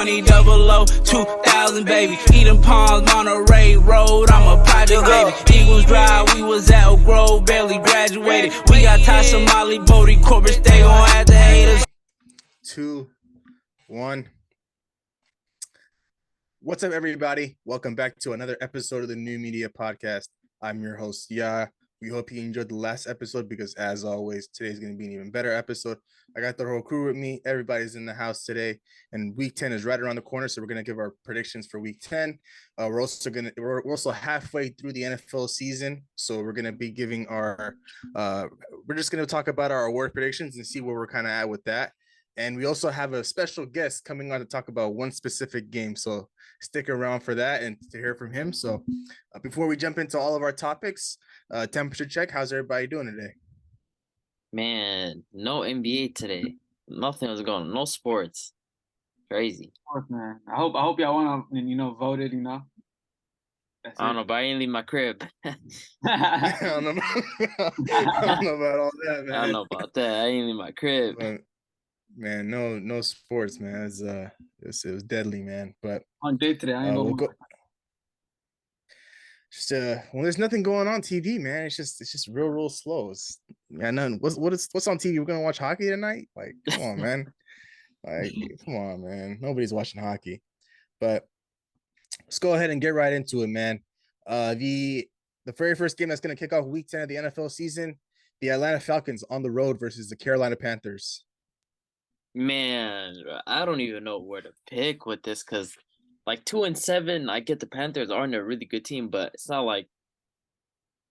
20 double O, 2000 baby. Eden Palms, Monterey Road, I'm a project baby. Eagles Drive, we was at Oak Grove, barely graduated. We got Tasha, Molly, Bodie, Corbett, they gon' have to hate us. 2, 1. What's up, everybody? Welcome back to another episode of the New Media Podcast. I'm your host, Ya. We hope you enjoyed the last episode because, as always, today's going to be an even better episode. I got the whole crew with me. Everybody's in the house today, and Week 10 is right around the corner, so we're going to give our predictions for Week 10. We're also halfway through the NFL season, so we're going to be giving our we're just going to talk about our award predictions and see where we're kind of at with that. And we also have a special guest coming on to talk about one specific game. So stick around for that and to hear from him. So before we jump into all of our topics, temperature check. How's everybody doing today? Man, no NBA today. Nothing was going on. No sports. Crazy. Man, I hope y'all went and voted. I don't know, but I ain't leave my crib. I don't know about all that, man. I don't know about that. I ain't leave my crib. But, man, no sports, man. It was deadly, man. But on day today, I ain't we'll go. Just when there's nothing going on TV, man, it's just real slow. What's on TV? We're gonna watch hockey tonight? Like, come on, man. Come on, man. Nobody's watching hockey. But let's go ahead and get right into it, man. The very first game that's gonna kick off Week 10 of the NFL season, the Atlanta Falcons on the road versus the Carolina Panthers. Man, I don't even know where to pick with this because, 2-7, I get the Panthers aren't a really good team, but it's not like,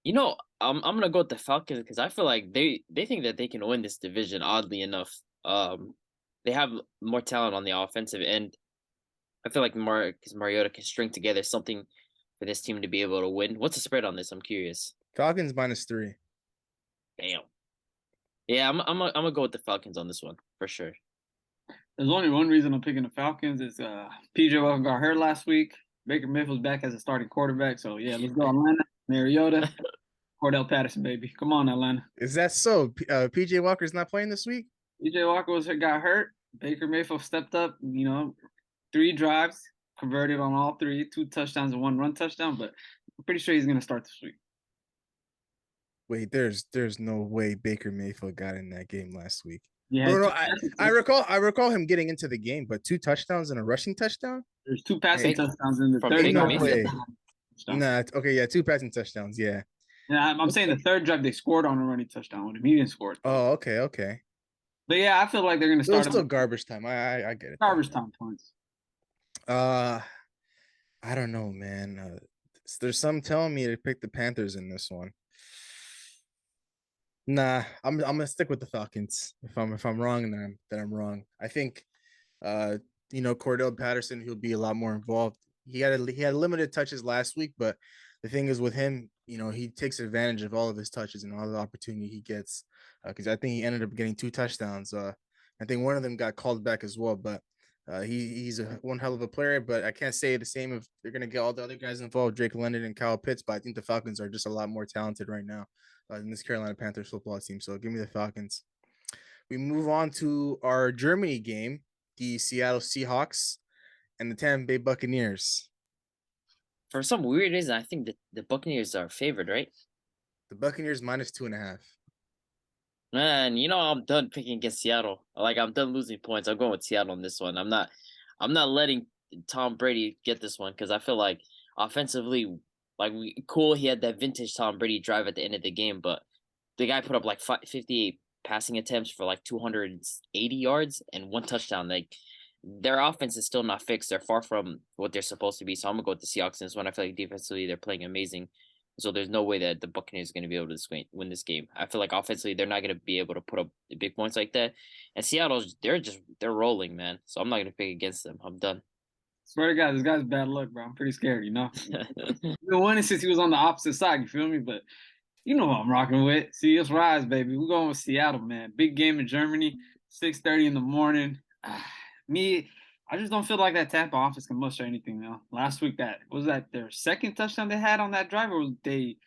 I'm gonna go with the Falcons because I feel like they think that they can win this division. Oddly enough, they have more talent on the offensive end. I feel like because Mariota can string together something for this team to be able to win. What's the spread on this? I'm curious. Falcons -3. Damn. Yeah, I'm gonna go with the Falcons on this one for sure. There's only one reason I'm picking the Falcons is P.J. Walker got hurt last week. Baker Mayfield's back as a starting quarterback. So, yeah, let's go Atlanta, Mariota, Cordell Patterson, baby. Come on, Atlanta. Is that so? P.J. Walker's not playing this week? P.J. Walker got hurt. Baker Mayfield stepped up, 3 drives, converted on all 3, 2 touchdowns and 1 run touchdown. But I'm pretty sure he's going to start this week. Wait, there's no way Baker Mayfield got in that game last week. Yeah, no, I recall him getting into the game, but 2 touchdowns and a rushing touchdown. There's 2 passing touchdowns in the from third Baker drive. Nah, okay, yeah, 2 passing touchdowns, yeah. Yeah, I'm saying the third drive they scored on a running touchdown with him. He didn't score. Oh, okay. But yeah, I feel like they're gonna start. It's still garbage time. I get it. Garbage time points. I don't know, man. There's some telling me to pick the Panthers in this one. Nah, I'm gonna stick with the Falcons. If I'm wrong, then I'm wrong. I think, Cordell Patterson, he'll be a lot more involved. He had limited touches last week, but the thing is with him, he takes advantage of all of his touches and all the opportunity he gets. Because I think he ended up getting 2 touchdowns. I think one of them got called back as well, but he's one hell of a player. But I can't say the same if they're gonna get all the other guys involved, Drake London and Kyle Pitts. But I think the Falcons are just a lot more talented right now in this Carolina Panthers football team. So give me the Falcons. We move on to our Germany game, the Seattle Seahawks and the Tampa Bay Buccaneers. For some weird reason, I think the Buccaneers are favored, right? The Buccaneers -2.5. Man, I'm done picking against Seattle. I'm done losing points. I'm going with Seattle on this one. I'm not letting Tom Brady get this one because I feel like offensively, he had that vintage Tom Brady drive at the end of the game, but the guy put up 58 passing attempts for 280 yards and 1 touchdown. Their offense is still not fixed. They're far from what they're supposed to be. So I'm gonna go with the Seahawks in this one. I feel like defensively they're playing amazing. So there's no way that the Buccaneers are going to be able to win this game. I feel like offensively they're not going to be able to put up the big points like that. And Seattle's they're rolling, man. So I'm not going to pick against them. I'm done. Swear to God, this guy's bad luck, bro. I'm pretty scared, He's been winning since he was on the opposite side, you feel me? But you know who I'm rocking with. See us rise, baby. We're going with Seattle, man. Big game in Germany, 6:30 in the morning. I just don't feel like that Tampa offense can muster anything now. Last week, was that their second touchdown they had on that drive, or was they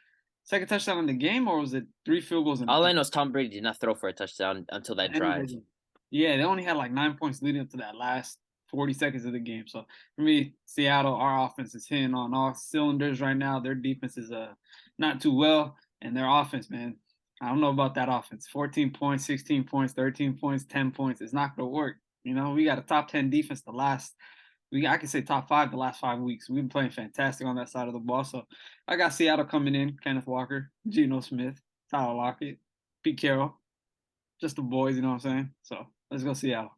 second touchdown in the game, or was it 3 field goals? All I know is Tom Brady did not throw for a touchdown until that drive. Yeah, they only had 9 points leading up to that last 40 seconds of the game. So for me, Seattle, our offense is hitting on all cylinders right now. Their defense is not too well, and their offense, man, I don't know about that offense. 14 points, 16 points, 13 points, 10 points. It's not going to work. You know, we got a top 10 defense I can say top 5 the last 5 weeks. We've been playing fantastic on that side of the ball. So I got Seattle coming in, Kenneth Walker, Geno Smith, Tyler Lockett, Pete Carroll, just the boys, you know what I'm saying? So let's go Seattle.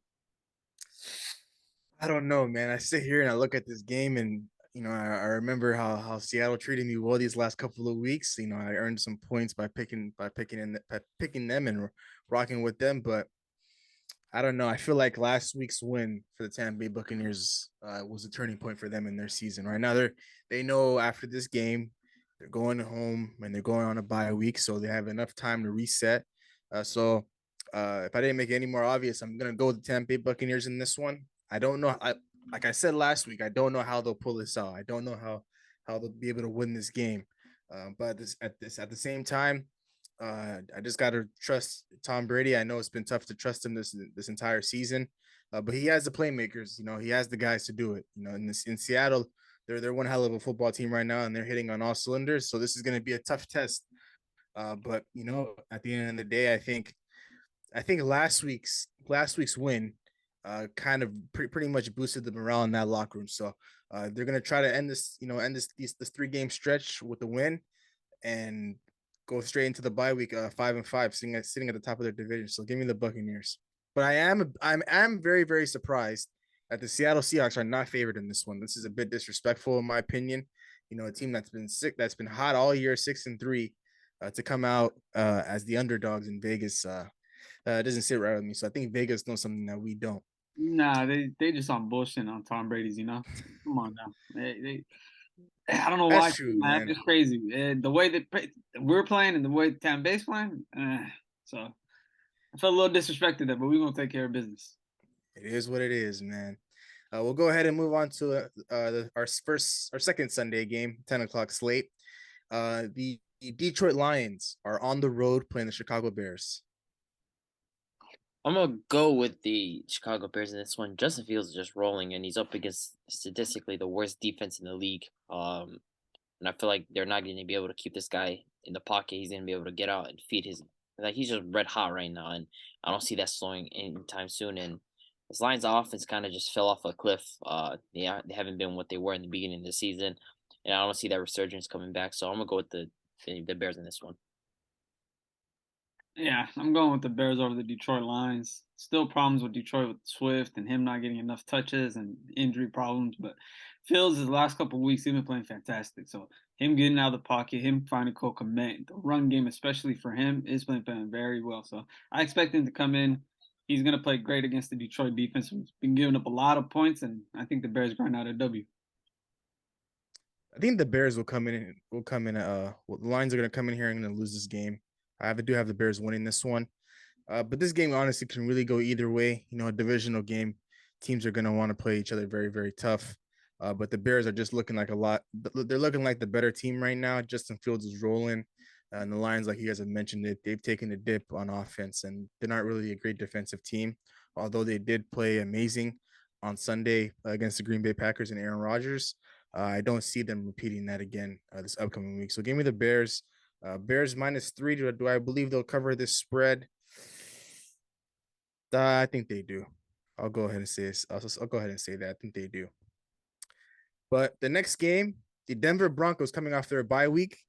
I don't know, man. I sit here and I look at this game, and I remember how Seattle treated me well these last couple of weeks. I earned some points by picking them and rocking with them, but I don't know. I feel like last week's win for the Tampa Bay Buccaneers was a turning point for them in their season. Right now, they know after this game they're going home and they're going on a bye week, so they have enough time to reset. So if I didn't make it any more obvious, I'm gonna go with the Tampa Bay Buccaneers in this one. I don't know. Like I said last week, I don't know how they'll pull this out. I don't know how they'll be able to win this game. But at the same time, I just got to trust Tom Brady. I know it's been tough to trust him this entire season, but he has the playmakers. He has the guys to do it. In Seattle, they're one hell of a football team right now, and they're hitting on all cylinders. So this is going to be a tough test. But at the end of the day, I think last week's win kind of pretty much boosted the morale in that locker room. So they're gonna try to end this 3-game stretch with the win and go straight into the bye week 5-5, sitting at the top of their division. So give me the Buccaneers. But I'm very, very surprised that the Seattle Seahawks are not favored in this one. This is a bit disrespectful in my opinion. A team that's been hot all year, 6-3, to come out as the underdogs in Vegas. It doesn't sit right with me. So I think Vegas knows something that we don't. Nah, they just on bullshit on Tom Brady's, Come on now. I don't know why. That's true, man. It's crazy. The way that we're playing and the way Tampa Bay's playing, so I felt a little disrespected there, but we're going to take care of business. It is what it is, man. We'll go ahead and move on to our second Sunday game, 10 o'clock slate. The Detroit Lions are on the road playing the Chicago Bears. I'm gonna go with the Chicago Bears in this one. Justin Fields is just rolling, and he's up against statistically the worst defense in the league. And I feel like they're not going to be able to keep this guy in the pocket. He's going to be able to get out and feed he's just red hot right now, and I don't see that slowing anytime soon. And this Lions offense kind of just fell off a cliff. They haven't been what they were in the beginning of the season, and I don't see that resurgence coming back. So I'm gonna go with the Bears in this one. Yeah, I'm going with the Bears over the Detroit Lions. Still problems with Detroit with Swift and him not getting enough touches and injury problems. But Fields, his last couple of weeks, he's been playing fantastic. So him getting out of the pocket, him finding Cole Kmet, the run game, especially for him, is playing very well. So I expect him to come in. He's going to play great against the Detroit defense, who's been giving up a lot of points, and I think the Bears grind out a W. I think the Bears will come in. The Lions are going to come in here and going to lose this game. I do have the Bears winning this one. But this game honestly can really go either way. A divisional game, teams are going to want to play each other very, very tough. But the Bears are just looking like they're looking like the better team right now. Justin Fields is rolling. And the Lions, like you guys have mentioned, they've taken a dip on offense, and they're not really a great defensive team, although they did play amazing on Sunday against the Green Bay Packers and Aaron Rodgers. I don't see them repeating that again this upcoming week. So give me the Bears. Bears -3. Do I believe they'll cover this spread? I think they do. I'll go ahead and say this. I'll go ahead and say that. I think they do. But the next game, the Denver Broncos, coming off their bye week,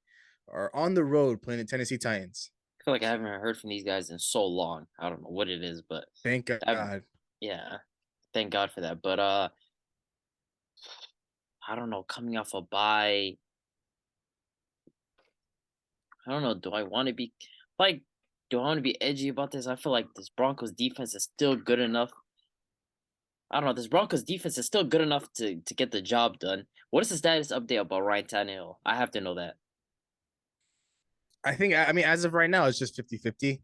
are on the road playing the Tennessee Titans. I feel like I haven't heard from these guys in so long. I don't know what it is, but thank God. Yeah, thank God for that. But I don't know. Coming off a bye, I don't know. Do I want to be edgy about this? I feel like this Broncos defense is still good enough. I don't know. This Broncos defense is still good enough to get the job done. What is the status update about Ryan Tannehill? I have to know that. I mean, as of right now, it's just 50-50.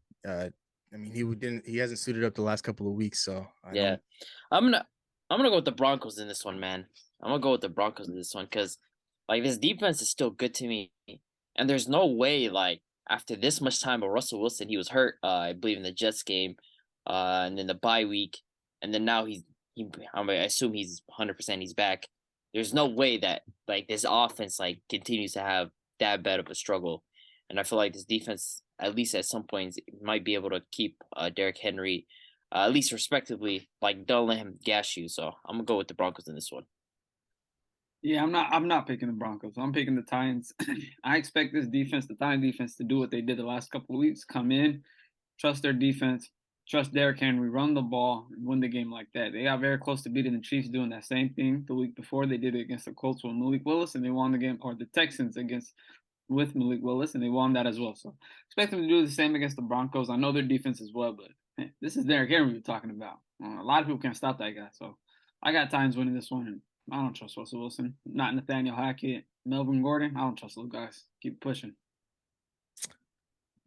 He hasn't suited up the last couple of weeks, so I'm gonna go with the Broncos in this one, man. I'm gonna go with the Broncos in this one because this defense is still good to me. And there's no way, after this much time of Russell Wilson, he was hurt, I believe, in the Jets game, and then the bye week, and then now he's I assume he's 100%. He's back. There's no way that like this offense like continues to have that bad of a struggle, and I feel like this defense, at least at some points, might be able to keep Derrick Henry, at least respectively. Like don't let him gash you. So I'm gonna go with the Broncos in this one. Yeah, I'm not picking the Broncos. I'm picking the Titans. I expect this defense, the Titan defense, to do what they did the last couple of weeks. Come in, trust their defense, trust Derrick Henry, run the ball, and win the game like that. They got very close to beating the Chiefs doing that same thing the week before. They did it against the Colts with Malik Willis, and they won the game, or the Texans against with Malik Willis, and they won that as well. So expect them to do the same against the Broncos. I know their defense as well, but man, this is Derrick Henry we're talking about. A lot of people can't stop that guy. So I got Titans winning this one, and I don't trust Russell Wilson. Not Nathaniel Hackett, Melvin Gordon. I don't trust those guys. Keep pushing.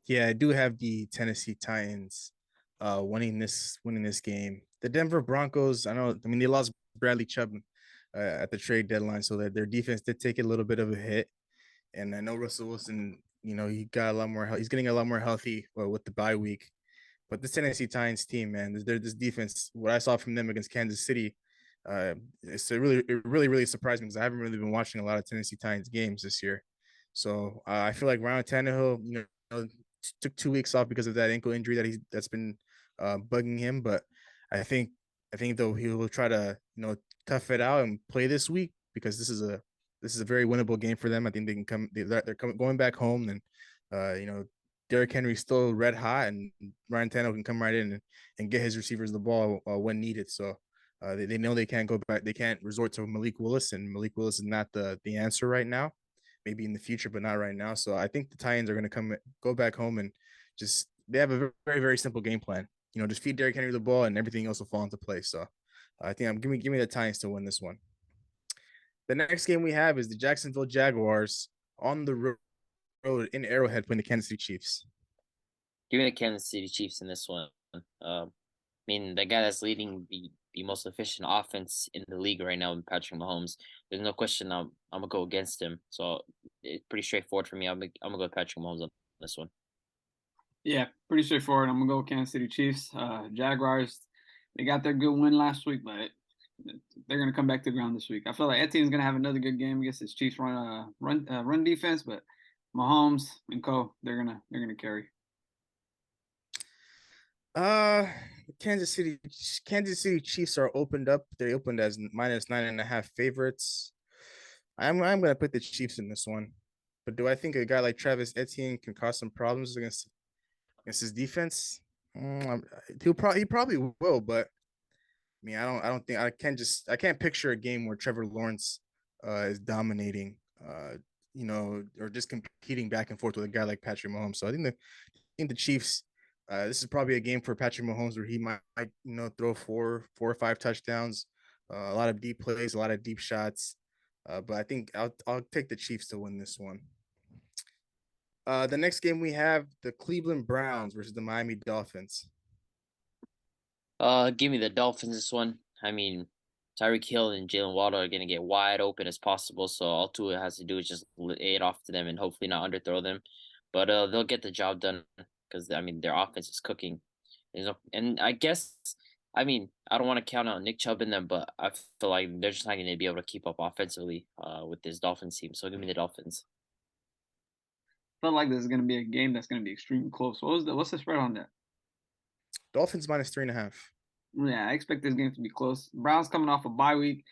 Yeah, I do have the Tennessee Titans winning this game. The Denver Broncos, I mean they lost Bradley Chubb at the trade deadline, so that their defense did take a little bit of a hit. And I know Russell Wilson, he got a lot more he's getting a lot more healthy with the bye week. But this Tennessee Titans team, man, this defense, what I saw from them against Kansas City, it really surprised me because I haven't really been watching a lot of Tennessee Titans games this year. So I feel like Ryan Tannehill, took 2 weeks off because of that ankle injury that's been bugging him. But I think though he will try to tough it out and play this week because this is a very winnable game for them. I think they can come. They're going back home, and Derrick Henry's still red hot, and Ryan Tannehill can come right in and get his receivers the ball when needed. So they know they can't go back. They can't resort to Malik Willis, and Malik Willis is not the answer right now. Maybe in the future, but not right now. So I think the Titans are going to go back home and they have a very, very simple game plan. Just feed Derrick Henry the ball and everything else will fall into place. So I think give me the Titans to win this one. The next game we have is the Jacksonville Jaguars on the road in Arrowhead playing the Kansas City Chiefs. Give me the Kansas City Chiefs in this one. I mean, the guy that's leading the most efficient offense in the league right now, Patrick Mahomes. There's no question I'm gonna go against him. So it's pretty straightforward for me. I'm gonna go with Patrick Mahomes on this one. Yeah, pretty straightforward. I'm gonna go with Kansas City Chiefs. Jaguars, they got their good win last week, but they're gonna come back to the ground this week. I feel like that team's gonna have another good game against this Chiefs run defense, but Mahomes and co, they're gonna carry. Kansas City Chiefs are opened up. They opened as -9.5 favorites. I'm gonna put the Chiefs in this one. But do I think a guy like Travis Etienne can cause some problems against his defense? He probably will, but I mean, I don't think I can't picture a game where Trevor Lawrence is dominating, or just competing back and forth with a guy like Patrick Mahomes. So I think the Chiefs. This is probably a game for Patrick Mahomes where he might throw four or five touchdowns, a lot of deep plays, a lot of deep shots. But I think I'll take the Chiefs to win this one. The next game we have the Cleveland Browns versus the Miami Dolphins. Give me the Dolphins this one. I mean, Tyreek Hill and Jalen Waddle are gonna get wide open as possible, so all Tua has to do is just lay it off to them and hopefully not underthrow them. But they'll get the job done because I mean their offense is cooking. And I guess I mean I don't want to count out Nick Chubb in them, but I feel like they're just not going to be able to keep up offensively with this Dolphins team. So give me the Dolphins. I feel like this is gonna be a game that's gonna be extremely close. What's the spread on that? Dolphins -3.5. Yeah, I expect this game to be close. Browns coming off a bye week.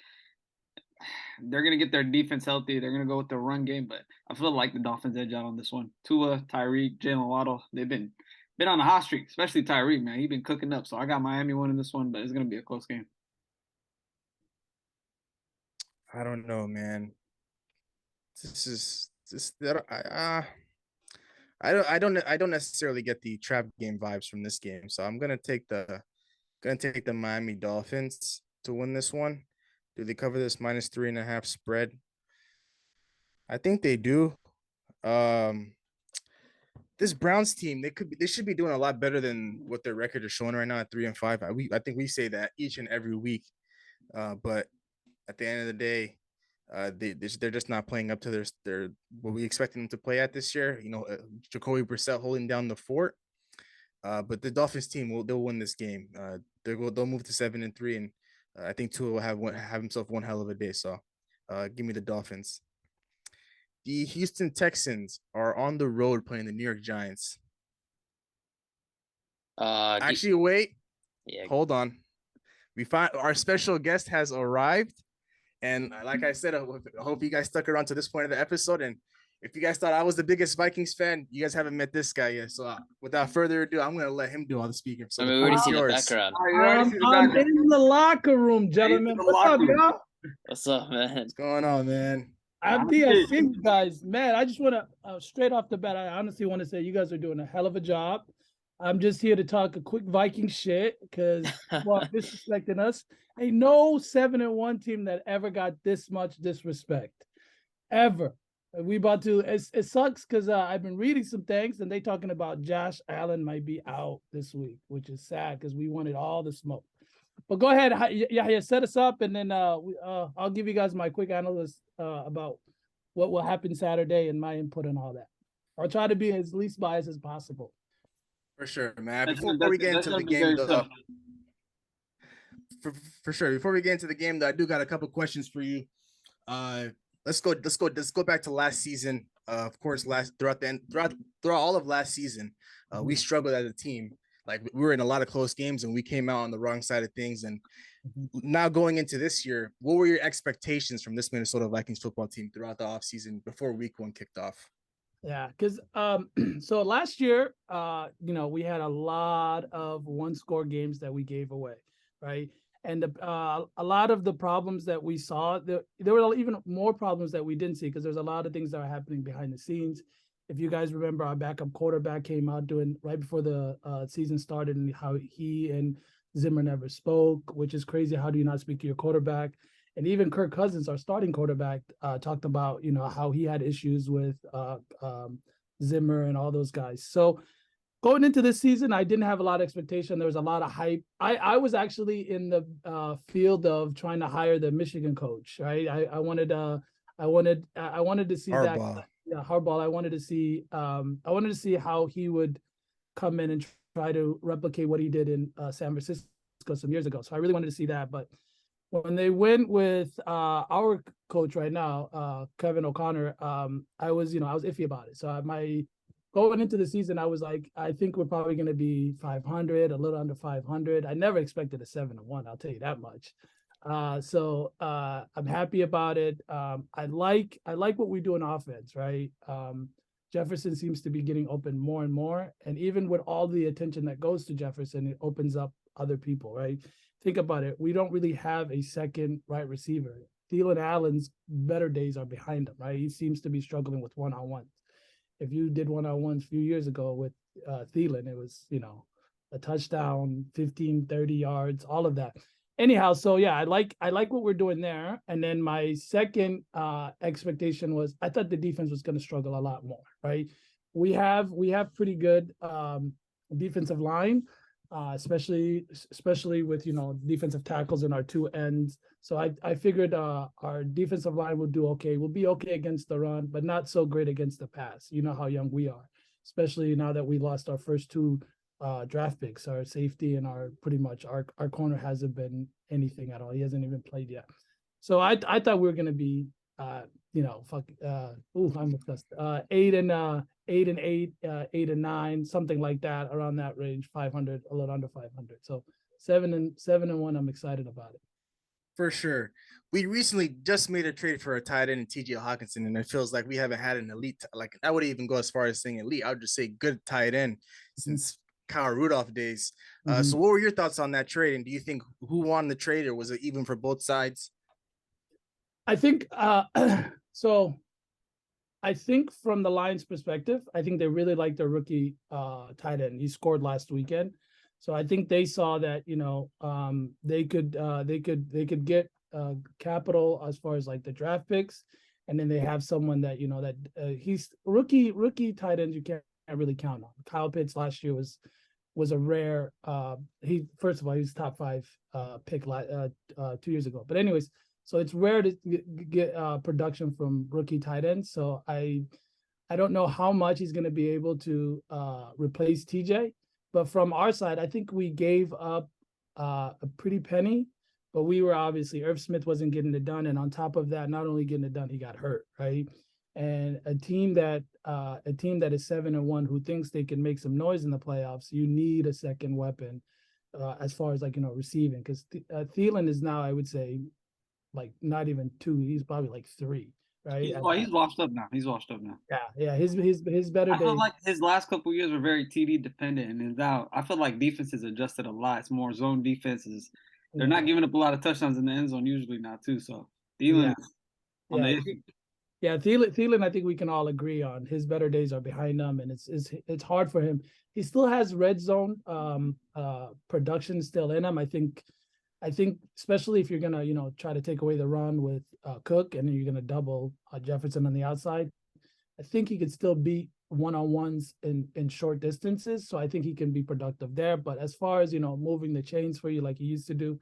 They're going to get their defense healthy. They're going to go with their run game, but I feel like the Dolphins edge out on this one. Tua, Tyreek, Jalen Waddle, they've been on a hot streak, especially Tyreek, man. He's been cooking up. So I got Miami winning this one, but it's going to be a close game. I don't know, man. I don't necessarily get the trap game vibes from this game. So I'm gonna take the Miami Dolphins to win this one. Do they cover this -3.5 spread? I think they do. This Browns team, they should be doing a lot better than what their record is showing right now at 3-5. I think we say that each and every week. But at the end of the day, they're just not playing up to their what we expected them to play at this year. Jacoby Brissett holding down the fort. But the Dolphins team they'll win this game. They'll move to 7-3, and I think Tua will have himself one hell of a day. So, give me the Dolphins. The Houston Texans are on the road playing the New York Giants. Actually, wait, yeah. hold on. We find our special guest has arrived, and like I said, I hope you guys stuck around to this point of the episode. And if you guys thought I was the biggest Vikings fan, you guys haven't met this guy yet. So, without further ado, I'm gonna let him do all the speaking. So, I mean, the we already floor is see the yours. background. Oh, you already see the I'm background. in the locker room, gentlemen. the What's locker up, room. y'all? What's up, man? What's going on, man? I'm DSC, guys. Man, I just want to, straight off the bat, I honestly want to say you guys are doing a hell of a job. I'm just here to talk a quick Viking shit because disrespecting us. Ain't no 7-1 team that ever got this much disrespect, ever. We about to. It sucks because I've been reading some things and they talking about Josh Allen might be out this week, which is sad because we wanted all the smoke. But go ahead, Yahya, set us up, and then I'll give you guys my quick analysis about what will happen Saturday and my input and all that. I'll try to be as least biased as possible. For sure, man. That's- Before that's- we get that's into the gonna be game, very though, tough. for sure. Before we get into the game, though, I do got a couple questions for you. Let's go back to last season. Of course, throughout all of last season, we struggled as a team. Like we were in a lot of close games, and we came out on the wrong side of things. And now going into this year, what were your expectations from this Minnesota Vikings football team throughout the offseason before Week 1 kicked off? Yeah, because so last year, we had a lot of one-score games that we gave away, right? And a lot of the problems that we saw, there were even more problems that we didn't see because there's a lot of things that are happening behind the scenes. If you guys remember, our backup quarterback came out right before the season started, and how he and Zimmer never spoke, which is crazy. How do you not speak to your quarterback? And even Kirk Cousins, our starting quarterback, talked about how he had issues with Zimmer and all those guys. So going into this season, I didn't have a lot of expectation. There was a lot of hype. I was actually in the field of trying to hire the Michigan coach. Right, I wanted to see Harbaugh. that. Yeah, Harbaugh. I wanted to see how he would come in and try to replicate what he did in San Francisco some years ago. So I really wanted to see that. But when they went with our coach right now, Kevin O'Connor, I was iffy about it. So going into the season, I was like, I think we're probably going to be 500, a little under 500. I never expected a 7-1. I'll tell you that much. So I'm happy about it. I like what we do in offense, right? Jefferson seems to be getting open more and more. And even with all the attention that goes to Jefferson, it opens up other people, right? Think about it. We don't really have a second right receiver. Thielen Allen's better days are behind him, right? He seems to be struggling with one-on-ones. If you did one-on-ones a few years ago with Thielen, it was, a touchdown, 15, 30 yards, all of that. Anyhow, so yeah, I like what we're doing there. And then my second expectation was I thought the defense was going to struggle a lot more, right? We have pretty good defensive line, especially with defensive tackles and our two ends. So I figured our defensive line will do okay. We'll be okay against the run, but not so great against the pass. You know how young we are, especially now that we lost our first two draft picks, our safety and our corner hasn't been anything at all. He hasn't even played yet. So I thought we were gonna be I'm obsessed. 8-8, 8-9, something like that, around that range, 500, a little under 500. So 7-1, I'm excited about it. For sure. We recently just made a trade for a tight end in TJ Hawkinson, and it feels like we haven't had an elite, like I wouldn't even go as far as saying elite. I would just say good tight end since Kyle Rudolph days. So what were your thoughts on that trade? And do you think who won the trade, or was it even for both sides? I think so. I think from the Lions' perspective, I think they really like their rookie tight end. He scored last weekend. So I think they saw that, they could get capital as far as like the draft picks, and then they have someone that he's rookie tight ends you can't really count on. Kyle Pitts last year was a rare. He was top 5 pick 2 years ago. But anyways, so it's rare to get production from rookie tight ends. So I don't know how much he's going to be able to replace TJ. But from our side, I think we gave up a pretty penny But we were obviously Irv Smith wasn't getting it done, and on top of that, not only getting it done, he got hurt, right? And a team that is 7-1 who thinks they can make some noise in the playoffs, you need a second weapon as far as receiving, because Thielen is now, I would say, like not even 2, he's probably like 3, right? He's washed up now. He's washed up now. Yeah. His better I feel days. like his last couple years were very TD dependent, and now I feel like defense has adjusted a lot. It's more zone defenses. They're not giving up a lot of touchdowns in the end zone usually now too. So Thielen on the issue. Yeah, Thielen, I think we can all agree on his better days are behind him, and it's hard for him. He still has red zone production still in him. I think especially if you're gonna try to take away the run with Cook, and then you're gonna double Jefferson on the outside, I think he could still beat one-on-ones in short distances. So I think he can be productive there. But as far as moving the chains for you like he used to do,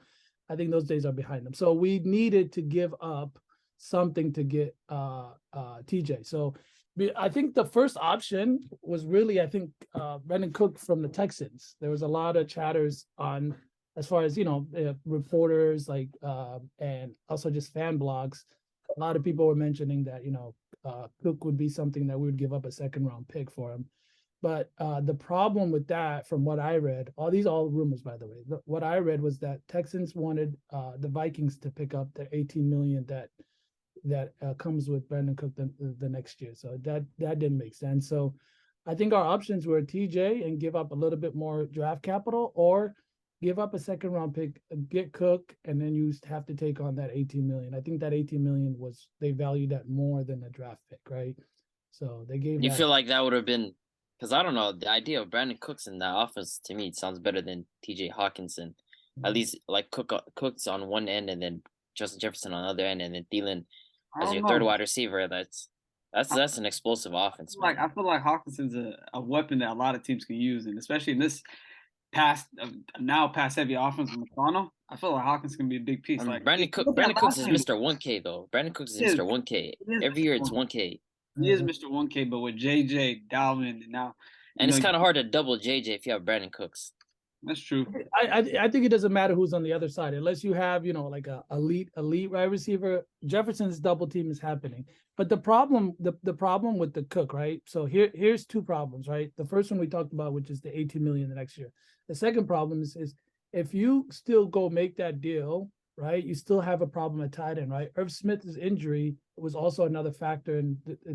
I think those days are behind him. So we needed to give up something to get TJ. So I think the first option was really, Brandon Cook from the Texans. There was a lot of chatters on, as far as reporters and also just fan blogs. A lot of people were mentioning that Cook would be something that we would give up a second-round pick for him. But the problem with that, from what I read, all rumors, by the way, what I read was that Texans wanted the Vikings to pick up the $18 million that comes with Brandon Cook the next year. So that didn't make sense. So I think our options were TJ and give up a little bit more draft capital, or give up a second-round pick, get Cook, and then you have to take on that $18 million. I think that $18 million they valued that more than a draft pick, right? So they gave. You feel like that would have been, because I don't know, the idea of Brandon Cooks in that offense, to me, it sounds better than TJ Hawkinson. At least like Cooks on one end, and then Justin Jefferson on the other end, and then Thielen as your third wide receiver. That's an explosive offense. I feel like Hawkinson's a weapon that a lot of teams can use, and especially in this pass heavy offense with McConnell, I feel like Hawkins can be a big piece. Brandon Cooks is Mr. 1K though. Brandon Cooks is Mr. 1K. Every year it's 1K. He is Mr. 1K, but with JJ, Dalvin, and now. And it's kind of hard to double JJ if you have Brandon Cooks. That's true. I think it doesn't matter who's on the other side, unless you have like a elite wide receiver. Jefferson's double team is happening, but the problem with the Cook, right? So here's two problems, right? The first one we talked about, which is the $18 million the next year. The second problem is if you still go make that deal, right? You still have a problem at tight end, right? Irv Smith's injury was also another factor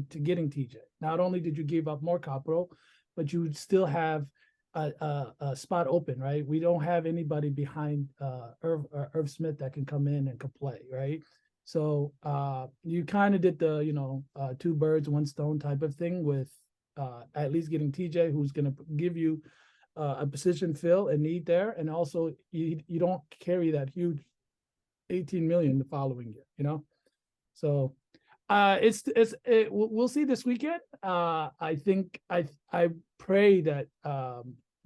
to getting TJ. Not only did you give up more capital, but you still have a spot open, right? We don't have anybody behind Irv Smith that can come in and can play, right? So you kind of did the two birds, one stone type of thing with at least getting TJ, who's going to give you a position fill and need there, and also you don't carry that huge $18 million the following year, So we'll see this weekend. I think I pray that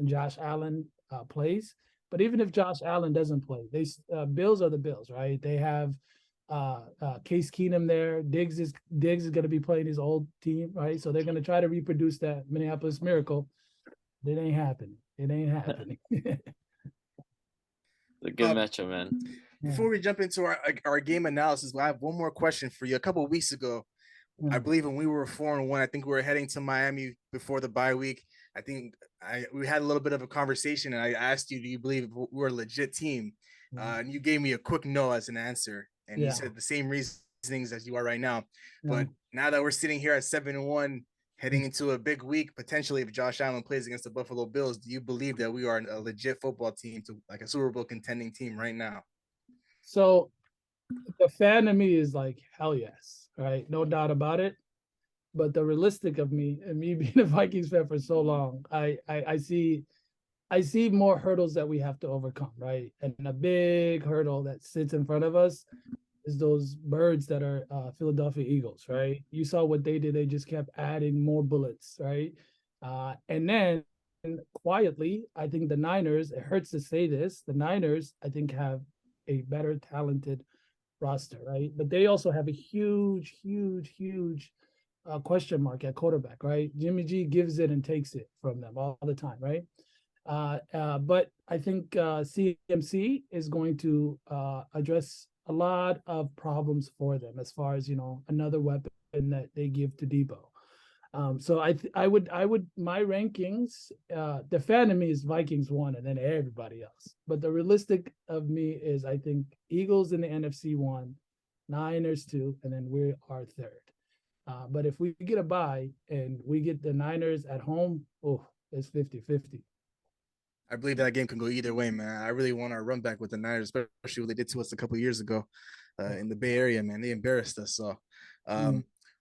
Josh Allen plays, but even if Josh Allen doesn't play, Bills are the Bills, right? They have Case Keenum there. Diggs is going to be playing his old team, right? So they're going to try to reproduce that Minneapolis Miracle. It ain't happening. It's a good matchup, man. Before we jump into our game analysis, I have one more question for you. A couple of weeks ago, I believe when we were 4-1, I think we were heading to Miami before the bye week. I think we had a little bit of a conversation, and I asked you, do you believe we're a legit team? And you gave me a quick no as an answer, and you said the same reasonings as you are right now. But now that we're sitting here at 7-1, heading into a big week, potentially if Josh Allen plays against the Buffalo Bills, do you believe that we are a legit football team, to like a Super Bowl contending team right now? So the fan of me is like, hell yes, right? No doubt about it. But the realistic of me, and me being a Vikings fan for so long, I see more hurdles that we have to overcome, right? And a big hurdle that sits in front of us is those birds that are Philadelphia Eagles, right? You saw what they did. They just kept adding more bullets, right? And then quietly, I think the Niners, it hurts to say this, the Niners, I think, have a better talented roster, right? But they also have a huge question mark at quarterback, right? Jimmy G gives it and takes it from them all the time, right? But I think CMC is going to address a lot of problems for them as far as, another weapon that they give to Debo. So I would my rankings, the fan of me is Vikings 1 and then everybody else. But the realistic of me is I think Eagles in the NFC 1, Niners 2, and then we are third. But if we get a bye and we get the Niners at home, it's 50-50. I believe that game can go either way, man. I really want our run back with the Niners, especially what they did to us a couple years ago in the Bay Area, man. They embarrassed us. So,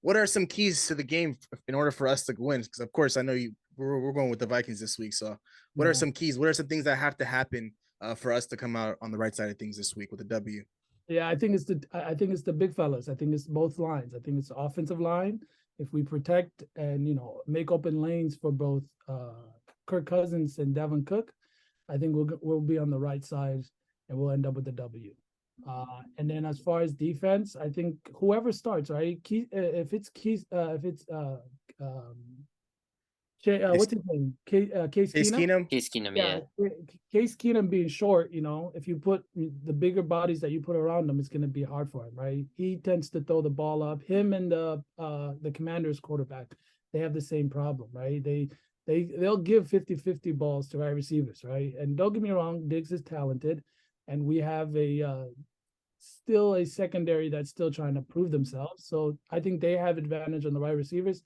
what are some keys to the game in order for us to win? Because, of course, I know we're going with the Vikings this week. So, what are some keys? What are some things that have to happen for us to come out on the right side of things this week with a W? Yeah, I think it's the big fellas. I think it's both lines. I think it's the offensive line. If we protect and make open lanes for both Kirk Cousins and Devin Cook, I think we'll be on the right side and we'll end up with the W. And then as far as defense, I think whoever starts, right? What's his name? Case Keenum. Case Keenum, yeah. Case Keenum being short, if you put the bigger bodies that you put around him, it's going to be hard for him, right? He tends to throw the ball up. Him and the Commanders quarterback, they have the same problem, right? They'll give 50-50 balls to wide receivers, right? And don't get me wrong, Diggs is talented, and we have still a secondary that's still trying to prove themselves. So I think they have advantage on the wide receivers.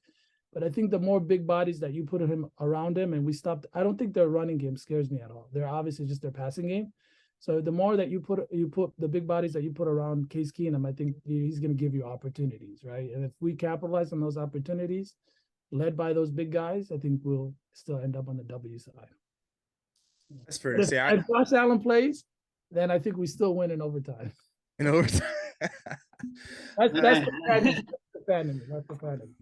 But I think the more big bodies that you put him around him, and we stopped. I don't think their running game scares me at all. They're obviously just their passing game. So the more that you put the big bodies that you put around Case Keenum, I think he's going to give you opportunities, right? And if we capitalize on those opportunities, led by those big guys, I think we'll still end up on the W side. That's fair to say. If Josh Allen plays, then I think we still win in overtime. In overtime. That's the fan.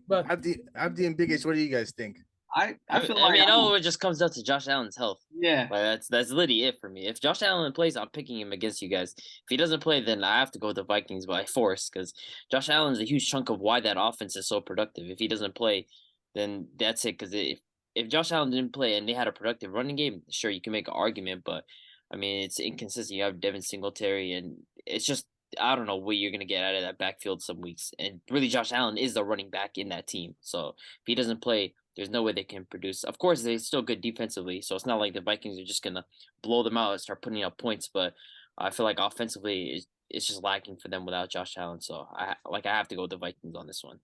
But Abdi and Big H, what do you guys think? I feel like it just comes down to Josh Allen's health. Yeah, like that's literally it for me. If Josh Allen plays, I'm picking him against you guys. If he doesn't play, then I have to go with the Vikings by force because Josh Allen's a huge chunk of why that offense is so productive. If he doesn't play, then that's it. Because if Josh Allen didn't play and they had a productive running game, sure you can make an argument, but I mean it's inconsistent. You have Devin Singletary, and it's just I don't know what you're gonna get out of that backfield some weeks. And really, Josh Allen is the running back in that team. So if he doesn't play, there's no way they can produce. Of course, they're still good defensively, so it's not like the Vikings are just gonna blow them out and start putting up points. But I feel like offensively, it's just lacking for them without Josh Allen. So I have to go with the Vikings on this one.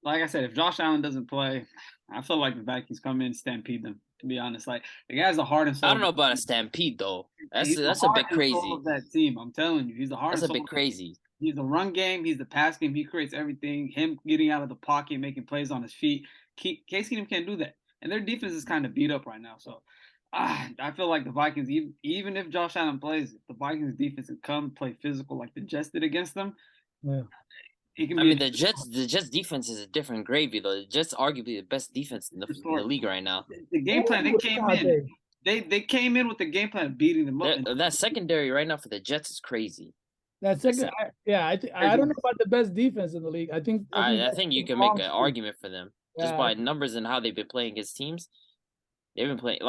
Like I said, if Josh Allen doesn't play, I feel like the Vikings come in and stampede them. To be honest, like the guy's the heart and soul. I don't know about a stampede though. That's a bit crazy. Of that team, I'm telling you, he's the heart. That's a bit crazy. He's the run game. He's the pass game. He creates everything. Him getting out of the pocket, making plays on his feet. Case Keenum can't do that, and their defense is kind of beat up right now. So, I feel like the Vikings, even if Josh Allen plays, the Vikings defense can come play physical like the Jets did against them. Yeah. The Jets defense is a different gravy though. The Jets arguably the best defense in the league right now. The game plan they came in. They came in with the game plan of beating them up. That secondary right now for the Jets is crazy. That second, I don't know about the best defense in the league. I think you can make an argument for them just by numbers and how they've been playing against teams. They've been playing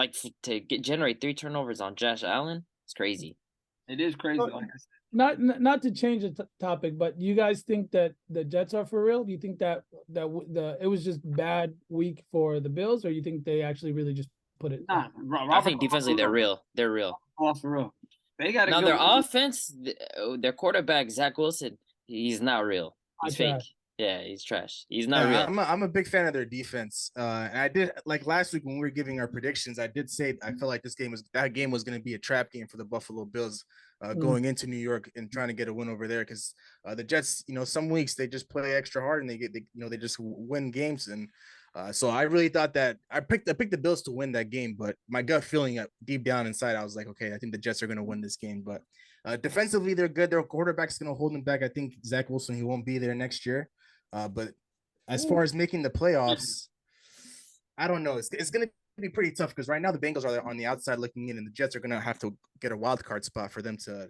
to generate 3 turnovers on Josh Allen. It's crazy. It is crazy. Like I said. Not to change the topic, but you guys think that the Jets are for real? Do you think that it was just bad week for the Bills, or you think they actually really just put it? Nah, I think defensively they're real. They're real. Oh, for real. They got now their offense. Their quarterback Zach Wilson, he's not real. He's fake. Trash. Yeah, he's trash. He's not real. I'm a big fan of their defense. And I did like last week when we were giving our predictions. I did say I felt like that game was going to be a trap game for the Buffalo Bills. Going into New York and trying to get a win over there because the Jets, some weeks they just play extra hard and they just win games. And so I really thought that I picked the Bills to win that game, but my gut feeling deep down inside, I was like, okay, I think the Jets are going to win this game. But defensively, they're good. Their quarterback's going to hold them back. I think Zach Wilson, he won't be there next year. But as far as making the playoffs, I don't know. It's going to be pretty tough because right now the Bengals are on the outside looking in, and the Jets are going to have to get a wild card spot for them to,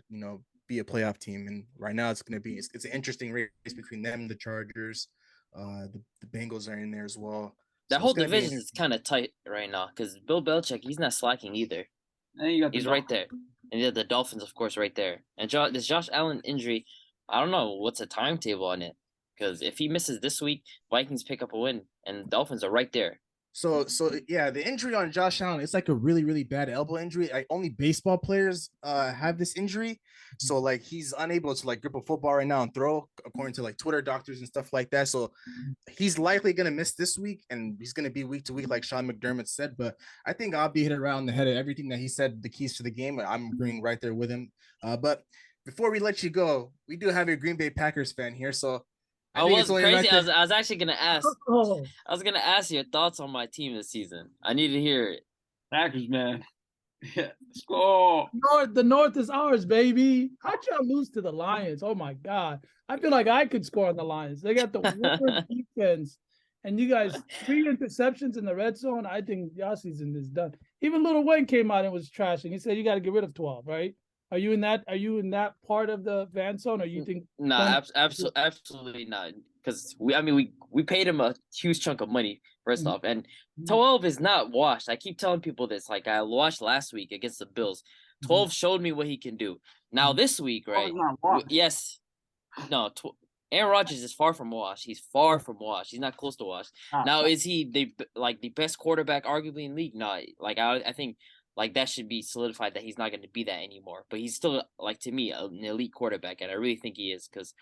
be a playoff team. And right now it's going to be it's an interesting race between them and the Chargers. The Bengals are in there as well. That So whole it's gonna be division is kind of tight right now because Bill Belichick, he's not slacking either. And you got He's right there. And the Dolphins, of course, right there. And this Josh Allen injury, I don't know what's a timetable on it. Because if he misses this week, Vikings pick up a win, and Dolphins are right there. So yeah, the injury on Josh Allen, it's like a really, really bad elbow injury. Only baseball players have this injury. So like he's unable to like grip a football right now and throw, according to like Twitter doctors and stuff like that. So he's likely gonna miss this week and he's gonna be week to week, like Sean McDermott said. But I think I'll be hit around the head of everything that he said, the keys to the game. I'm agreeing right there with him. But before we let you go, we do have a Green Bay Packers fan here. So I was crazy. Right I was actually gonna ask. Oh, I was gonna ask your thoughts on my team this season. I need to hear it. Packers, man. Yeah, let's go. the North is ours, baby. How'd y'all lose to the Lions? Oh my God. I feel like I could score on the Lions. They got the worst defense. And you guys, 3 interceptions in the red zone. I think y'all season is done. Even Little Wayne came out and was trashing. He said you got to get rid of 12, right? Are you in that part of the fan zone, or you think? No, absolutely not. Because we paid him a huge chunk of money first off, and 12 is not washed. I keep telling people this. Like I watched last week against the Bills. 12 showed me what he can do. Now this week, right? Yes, no. Aaron Rodgers is far from washed. He's far from washed. He's not close to washed. Now is he the best quarterback arguably in the league? No, like I think. Like that should be solidified that he's not going to be that anymore. But he's still, like to me, an elite quarterback, and I really think he is. Because,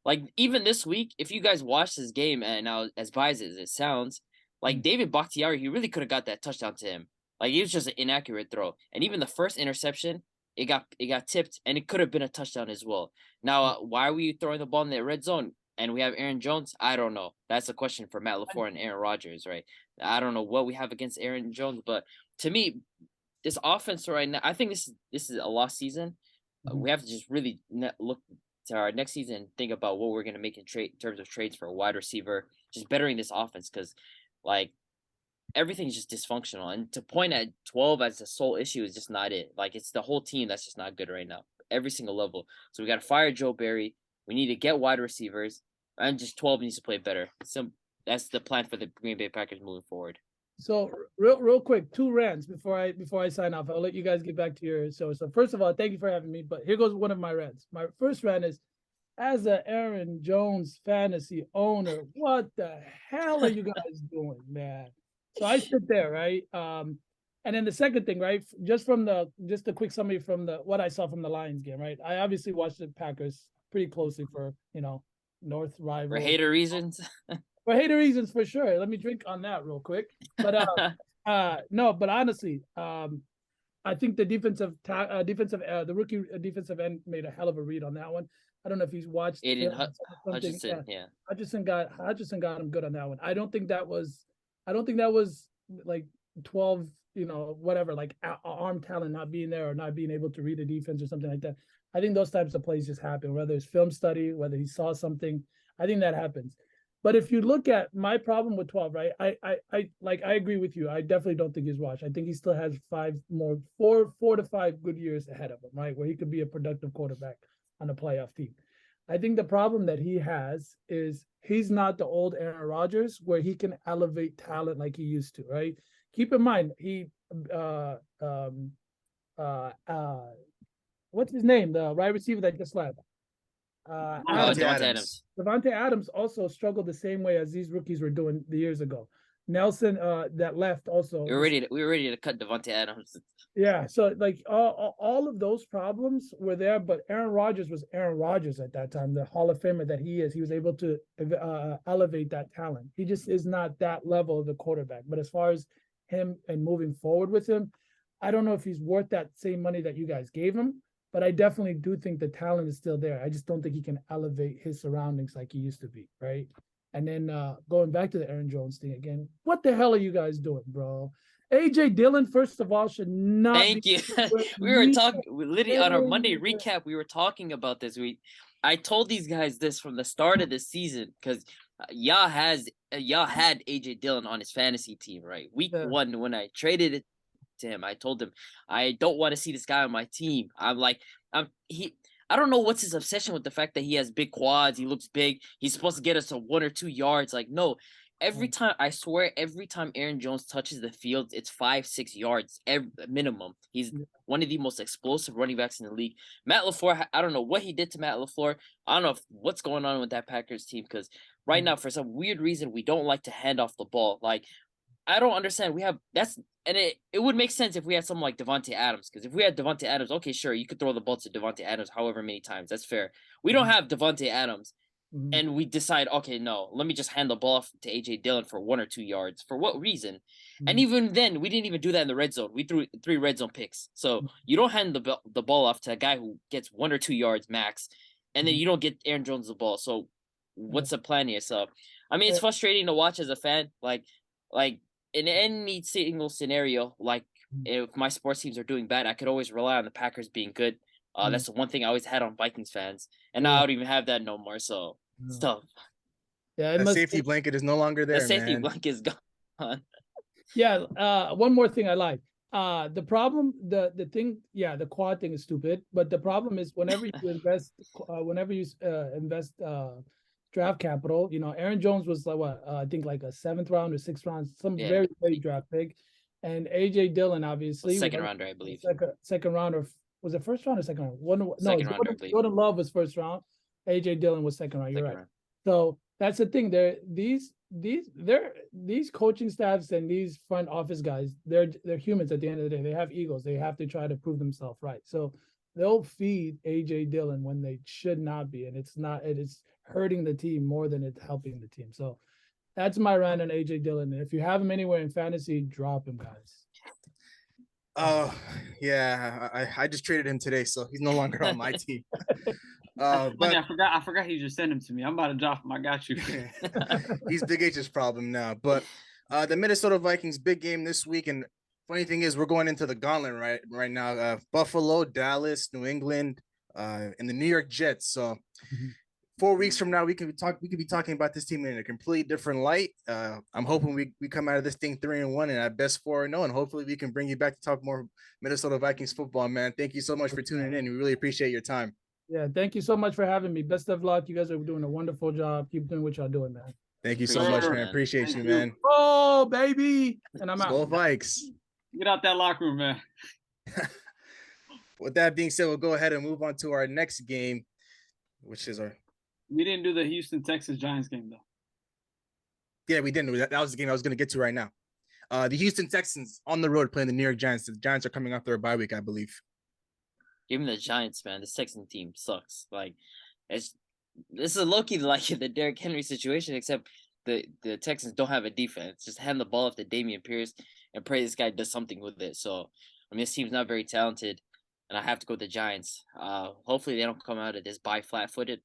like even this week, if you guys watch this game, and now as biased as it sounds, like David Bakhtiari, he really could have got that touchdown to him. Like it was just an inaccurate throw, and even the first interception, it got tipped, and it could have been a touchdown as well. Now, why were you throwing the ball in the red zone? And we have Aaron Jones. I don't know. That's a question for Matt LaFleur and Aaron Rodgers, right? I don't know what we have against Aaron Jones, but to me, this offense right now, I think this is a lost season. We have to just really look to our next season and think about what we're going to make in terms of trades for a wide receiver, just bettering this offense because, like, everything's just dysfunctional. And to point at 12 as the sole issue is just not it. Like, it's the whole team that's just not good right now, every single level. So we got to fire Joe Barry. We need to get wide receivers, and just 12 needs to play better. So that's the plan for the Green Bay Packers moving forward. So real quick, 2 rants before I sign off. I'll let you guys get back to your So first of all, thank you for having me. But here goes one of my rants. My first rant is, as a Aaron Jones fantasy owner, what the hell are you guys doing, man? So I sit there, right? And then the second thing, right? Just a quick summary from what I saw from the Lions game, right? I obviously watched the Packers pretty closely for North rival. For hater reasons. For hater reasons, for sure. Let me drink on that real quick. But no, but honestly, I think the the rookie defensive end made a hell of a read on that one. I don't know if he's watched Hutchinson. Yeah. Hutchinson got him good on that one. I don't think that was like 12, whatever, like arm talent not being there or not being able to read a defense or something like that. I think those types of plays just happen, whether it's film study, whether he saw something. I think that happens. But if you look at my problem with 12, right? I agree with you. I definitely don't think he's washed. I think he still has 4 to 5 good years ahead of him, right? Where he could be a productive quarterback on a playoff team. I think the problem that he has is he's not the old Aaron Rodgers where he can elevate talent like he used to, right? Keep in mind, what's his name? The wide receiver that just left. Davante Adams. Davante Adams also struggled the same way as these rookies were doing the years ago. Nelson, that left also. We were ready to cut Davante Adams. Yeah, so like all of those problems were there, but Aaron Rodgers was Aaron Rodgers at that time, the Hall of Famer that he is. He was able to elevate that talent. He just is not that level of the quarterback. But as far as him and moving forward with him, I don't know if he's worth that same money that you guys gave him. But I definitely do think the talent is still there. I just don't think he can elevate his surroundings like he used to be, right? And then going back to the Aaron Jones thing again, what the hell are you guys doing, bro? AJ Dillon, first of all, should not. Thank you. We were talking literally on our Monday recap. We were talking about this. I told these guys this from the start of the season because y'all had AJ Dillon on his fantasy team, right? Week 1 when I traded it to him, I told him I don't want to see this guy on my team. I don't know what's his obsession with the fact that he has big quads, he looks big, he's supposed to get us a 1 or 2 yards. Like, no, every time, I swear, every time Aaron Jones touches the field, it's 5-6 yards minimum. He's one of the most explosive running backs in the league. Matt LaFleur, I don't know what he did to Matt LaFleur. I don't know what's going on with that Packers team, because right now, for some weird reason, we don't like to hand off the ball. Like, I don't understand. It would make sense if we had someone like Devontae Adams, because if we had Devontae Adams, okay, sure, you could throw the ball to Devontae Adams however many times. That's fair. We don't have Devontae Adams. And we decide, okay, no, let me just hand the ball off to AJ Dillon for 1 or 2 yards. For what reason? And even then, we didn't even do that in the red zone. We threw 3 red zone picks. So you don't hand the ball off to a guy who gets 1 or 2 yards max, and then you don't get Aaron Jones the ball. So what's the plan here? So I mean, it's frustrating to watch as a fan. Like in any single scenario, like if my sports teams are doing bad, I could always rely on the Packers being good. That's the one thing I always had on Vikings fans, and now I don't even have that no more. So it's tough. Yeah, The safety blanket is no longer there, The safety man. blanket is gone. Yeah. One more thing I like. The problem, the thing, the quad thing is stupid. But the problem is whenever you invest, draft capital, Aaron Jones was like what? I think like a 7th round or 6th round, some very late draft pick, and AJ Dillon obviously second rounder, I believe. Second round, or was it first round or second round? Second rounder, I believe. Jordan Love was first round. AJ Dillon was second round. You're right. So that's the thing. These coaching staffs and these front office guys, they're humans at the end of the day. They have egos. They have to try to prove themselves right. So they'll feed AJ Dillon when they should not be, and it is hurting the team more than it's helping the team. So that's my rant on AJ Dillon. And if you have him anywhere in fantasy, drop him, guys. Oh yeah, I just traded him today, so he's no longer on my team. But I forgot he just sent him to me. I'm about to drop him. I got you. He's Big H's problem now. But the Minnesota Vikings big game this week, and funny thing is we're going into the gauntlet right now. Buffalo, Dallas, New England, and the New York Jets. So 4 weeks from now, we could be talking about this team in a completely different light. I'm hoping we come out of this thing 3-1 and at best 4-0, and hopefully we can bring you back to talk more Minnesota Vikings football, man. Thank you so much for tuning in. We really appreciate your time. Yeah, thank you so much for having me. Best of luck. You guys are doing a wonderful job. Keep doing what y'all doing, man. Thank you so much, man. Appreciate you, man. Oh, baby. And I'm out. Go Vikes. Get out that locker room, man. With that being said, we'll go ahead and move on to our next game, which is We didn't do the Houston Texas Giants game, though. Yeah, we didn't. That was the game I was going to get to right now. The Houston Texans on the road playing the New York Giants. The Giants are coming off their bye week, I believe. Give me the Giants, man. The Texans team sucks. Like, this is a low-key like the Derrick Henry situation, except the Texans don't have a defense. Just hand the ball off to Dameon Pierce and pray this guy does something with it. So, I mean, this team's not very talented, and I have to go with the Giants. Hopefully they don't come out of this bye flat-footed,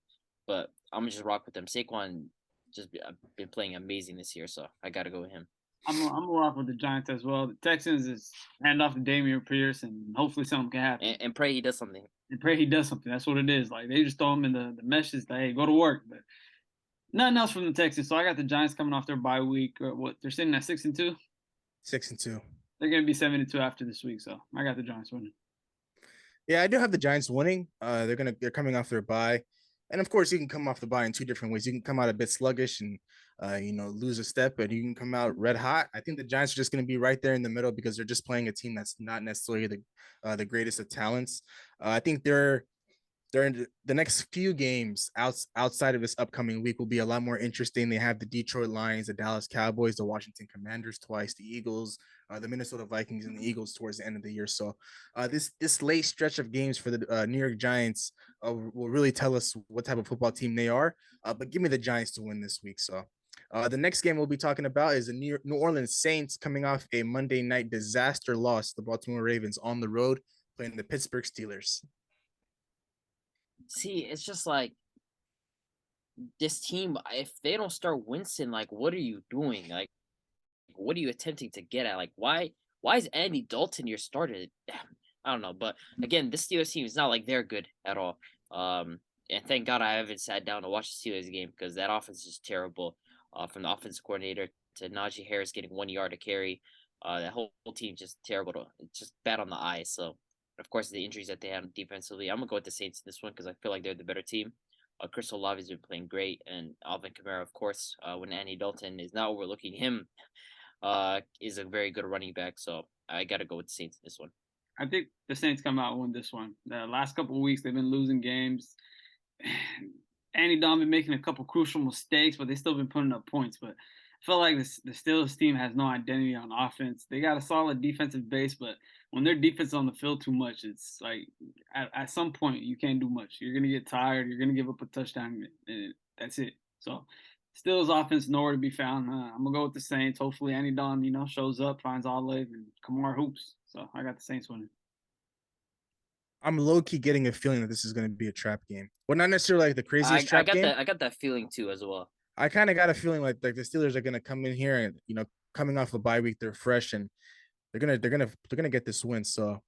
but I'm going to just rock with them. Saquon just been playing amazing this year, so I got to go with him. I'm gonna rock with the Giants as well. The Texans is hand off to Dameon Pierce, and hopefully something can happen. And pray he does something. And pray he does something. That's what it is. Like, they just throw him in the meshes that, hey, go to work. But nothing else from the Texans. So I got the Giants coming off their bye week. They're sitting at 6-2? 6-2. They're gonna be 7-2 after this week. So I got the Giants winning. Yeah, I do have the Giants winning. They're coming off their bye. And of course, you can come off the bye in 2 different ways. You can come out a bit sluggish and lose a step, but you can come out red hot. I think the Giants are just going to be right there in the middle because they're just playing a team that's not necessarily the greatest of talents. I think they're in the next few games outside of this upcoming week will be a lot more interesting. They have the Detroit Lions, the Dallas Cowboys, the Washington Commanders twice, the Eagles, the Minnesota Vikings, and the Eagles towards the end of the year. So this late stretch of games for the New York Giants will really tell us what type of football team they are. But give me the Giants to win this week. So the next game we'll be talking about is the New Orleans Saints coming off a Monday night disaster loss to the Baltimore Ravens on the road playing the Pittsburgh Steelers. See, it's just like this team, if they don't start Winston, like, what are you doing? Like, what are you attempting to get at? Like, why is Andy Dalton your starter? I don't know. But again, this Steelers team is not like they're good at all. And thank God I haven't sat down to watch the Steelers game because that offense is terrible. From the offensive coordinator to Najee Harris getting 1 yard to carry. That whole team just terrible. It's just bad on the eyes. So, of course, the injuries that they had defensively, I'm going to go with the Saints in this one because I feel like they're the better team. Chris Olave's been playing great, and Alvin Kamara, of course, when Andy Dalton is not overlooking him, is a very good running back. So I got to go with the Saints in this one. I think the Saints come out and win this one. The last couple of weeks they've been losing games. Andy Dalton been making a couple crucial mistakes, but they still been putting up points. But I feel like the Steelers team has no identity on offense. They got a solid defensive base, but when their defense is on the field too much, it's like at some point you can't do much. You're gonna get tired. You're gonna give up a touchdown, and that's it. So Steelers offense nowhere to be found. I'm gonna go with the Saints. Hopefully Andy Dalton, shows up, finds Olive and Kamar hoops. So I got the Saints winning. I'm low key getting a feeling that this is going to be a trap game. Well, not necessarily like the craziest trap game. I got that feeling too as well. I kind of got a feeling like the Steelers are going to come in here and coming off a bye week, they're fresh and they're gonna get this win. So,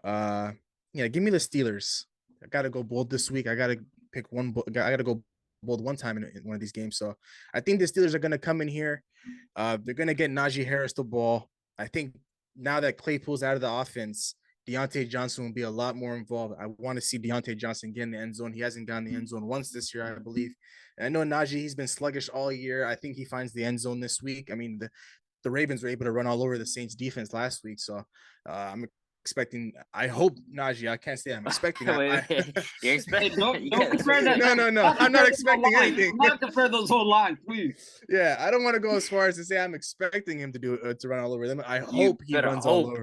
give me the Steelers. I gotta go bold this week. I gotta pick one. I gotta go bold one time in one of these games. So I think the Steelers are gonna come in here. They're gonna get Najee Harris the ball. I think now that Claypool's out of the offense, Deontay Johnson will be a lot more involved. I want to see Deontay Johnson get in the end zone. He hasn't gotten the end zone once this year, I believe. And I know Najee, he's been sluggish all year. I think he finds the end zone this week. I mean, the Ravens were able to run all over the Saints defense last week. So I'm expecting, I hope Najee, I can't say I'm expecting. Wait. You're expecting? Don't compare that. No. I'm not expecting anything. Not compare those whole lines, please. Yeah, I don't want to go as far as to say I'm expecting him to do to run all over them. I hope he runs all over.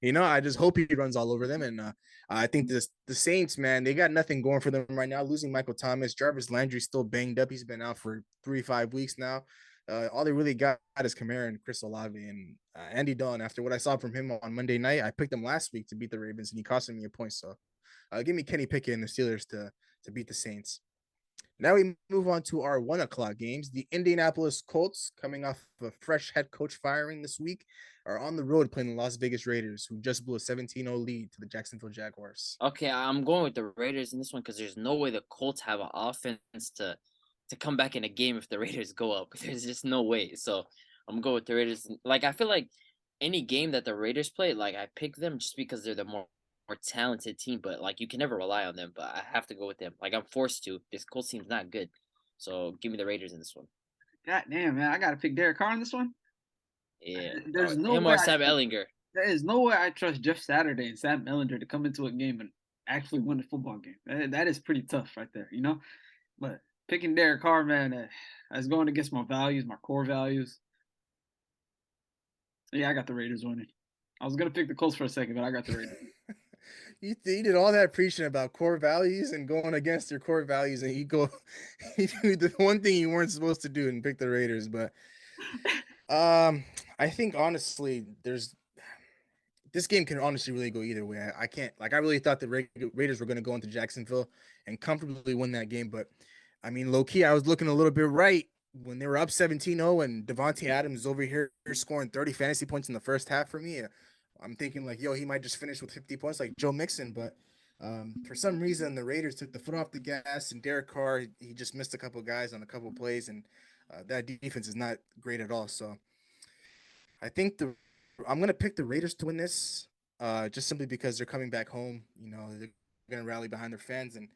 I just hope he runs all over them. And I think the Saints, man, they got nothing going for them right now. Losing Michael Thomas, Jarvis Landry's still banged up. He's been out for 3-5 weeks now. All they really got is Kamara and Chris Olave and Andy Dalton. After what I saw from him on Monday night, I picked him last week to beat the Ravens, and he costed me a point. So give me Kenny Pickett and the Steelers to beat the Saints. Now we move on to our 1:00 games. The Indianapolis Colts, coming off a fresh head coach firing this week, are on the road playing the Las Vegas Raiders, who just blew a 17-0 lead to the Jacksonville Jaguars. Okay, I'm going with the Raiders in this one because there's no way the Colts have an offense to come back in a game if the Raiders go up. There's just no way. So I'm going with the Raiders. Like, I feel like any game that the Raiders play, like, I pick them just because they're the more talented team, but like you can never rely on them. But I have to go with them. Like, I'm forced to. This Colts team's not good. So give me the Raiders in this one. God damn, man. I gotta pick Derek Carr in this one. Yeah. There's no him way or Sam Ellinger. There is no way I trust Jeff Saturday and Sam Ellinger to come into a game and actually win a football game. That is pretty tough right there, But picking Derek Carr, man, that's going against my values, my core values. Yeah, I got the Raiders winning. I was gonna pick the Colts for a second, but I got the Raiders. You did all that preaching about core values and going against your core values, and you do the one thing you weren't supposed to do and pick the Raiders. But I think honestly, this game can honestly really go either way. I really thought the Raiders were going to go into Jacksonville and comfortably win that game, but I mean, low key, I was looking a little bit right when they were up 17-0 and Devontae Adams over here scoring 30 fantasy points in the first half for me. I'm thinking like, he might just finish with 50 points like Joe Mixon, but for some reason the Raiders took the foot off the gas, and Derek Carr, he just missed a couple guys on a couple plays, and that defense is not great at all. So I think I'm gonna pick the Raiders to win this, just simply because they're coming back home. They're gonna rally behind their fans, and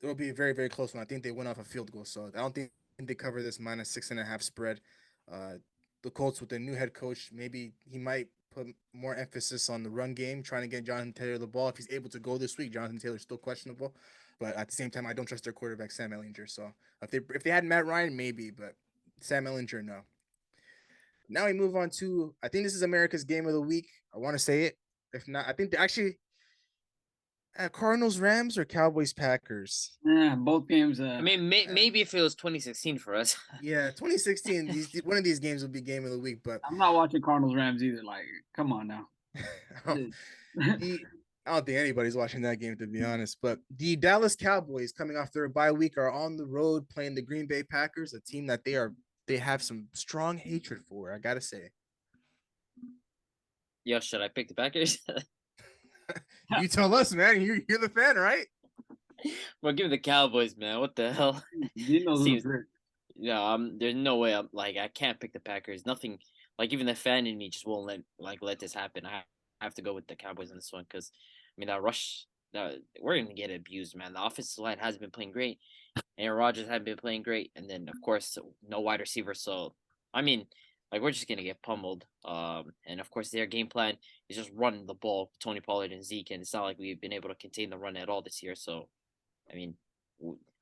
it'll be a very, very close one. I think they win off a field goal, so I don't think they cover this -6.5 spread. The Colts with their new head coach, maybe he might put more emphasis on the run game, trying to get Jonathan Taylor the ball. If he's able to go this week, Jonathan Taylor's still questionable, but at the same time, I don't trust their quarterback, Sam Ellinger. So if they had Matt Ryan, maybe, but Sam Ellinger, no. Now we move on to, I think this is America's game of the week. I want to say it. If not, I think actually Cardinals, Rams, or Cowboys, Packers. Yeah, both games. I mean, maybe if it was 2016 for us. Yeah, 2016. One of these games would be game of the week, but I'm not watching Cardinals, Rams either. Like, come on now. I don't think anybody's watching that game, to be honest. But the Dallas Cowboys, coming off their bye week, are on the road playing the Green Bay Packers, a team that they have some strong hatred for, I gotta say. Yo, should I pick the Packers? You tell us, man. You're the fan, right? Well, give me the Cowboys, man. What the hell? Seems, there's no way I can't pick the Packers. Nothing, like, even the fan in me just won't let this happen. I have to go with the Cowboys in this one because, I mean, that rush we're gonna get abused, man. The offensive line hasn't been playing great. Aaron Rodgers hasn't been playing great, and then of course no wide receiver. So I mean, like we're just gonna get pummeled. And of course their game plan is just run the ball, Tony Pollard and Zeke, and it's not like we've been able to contain the run at all this year. So I mean,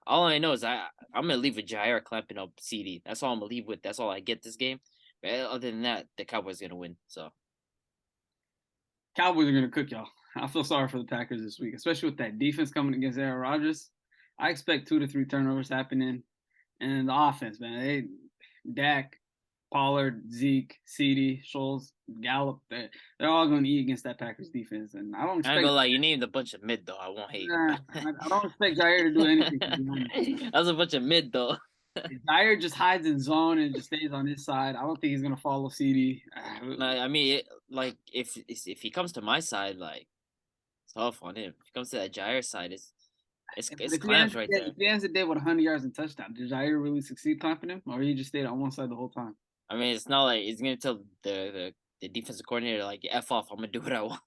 all I know is I'm gonna leave with Jair clamping up CD. That's all I'm gonna leave with. That's all I get this game. But other than that, the Cowboys gonna win. So Cowboys are gonna cook y'all. I feel sorry for the Packers this week, especially with that defense coming against Aaron Rodgers. I expect 2 to 3 turnovers happening, and the offense, man. Dak, Pollard, Zeke, CD, Schultz, Gallup, they're all going to eat against that Packers defense, and I don't I ain't expect. gonna lie, you named a bunch of mid though. I won't hate. I don't expect Jair to do anything. That was a bunch of mid though. Jair just hides in zone and just stays on his side. I don't think he's gonna follow CD. I mean, like if he comes to my side, like it's tough on him. If he comes to that Jair side, it's clamps right there. If he ends the day with 100 yards and touchdown, did Jair really succeed clamping him, or he just stayed on one side the whole time? I mean, it's not like he's gonna tell the defensive coordinator like F off. I'm gonna do what I want.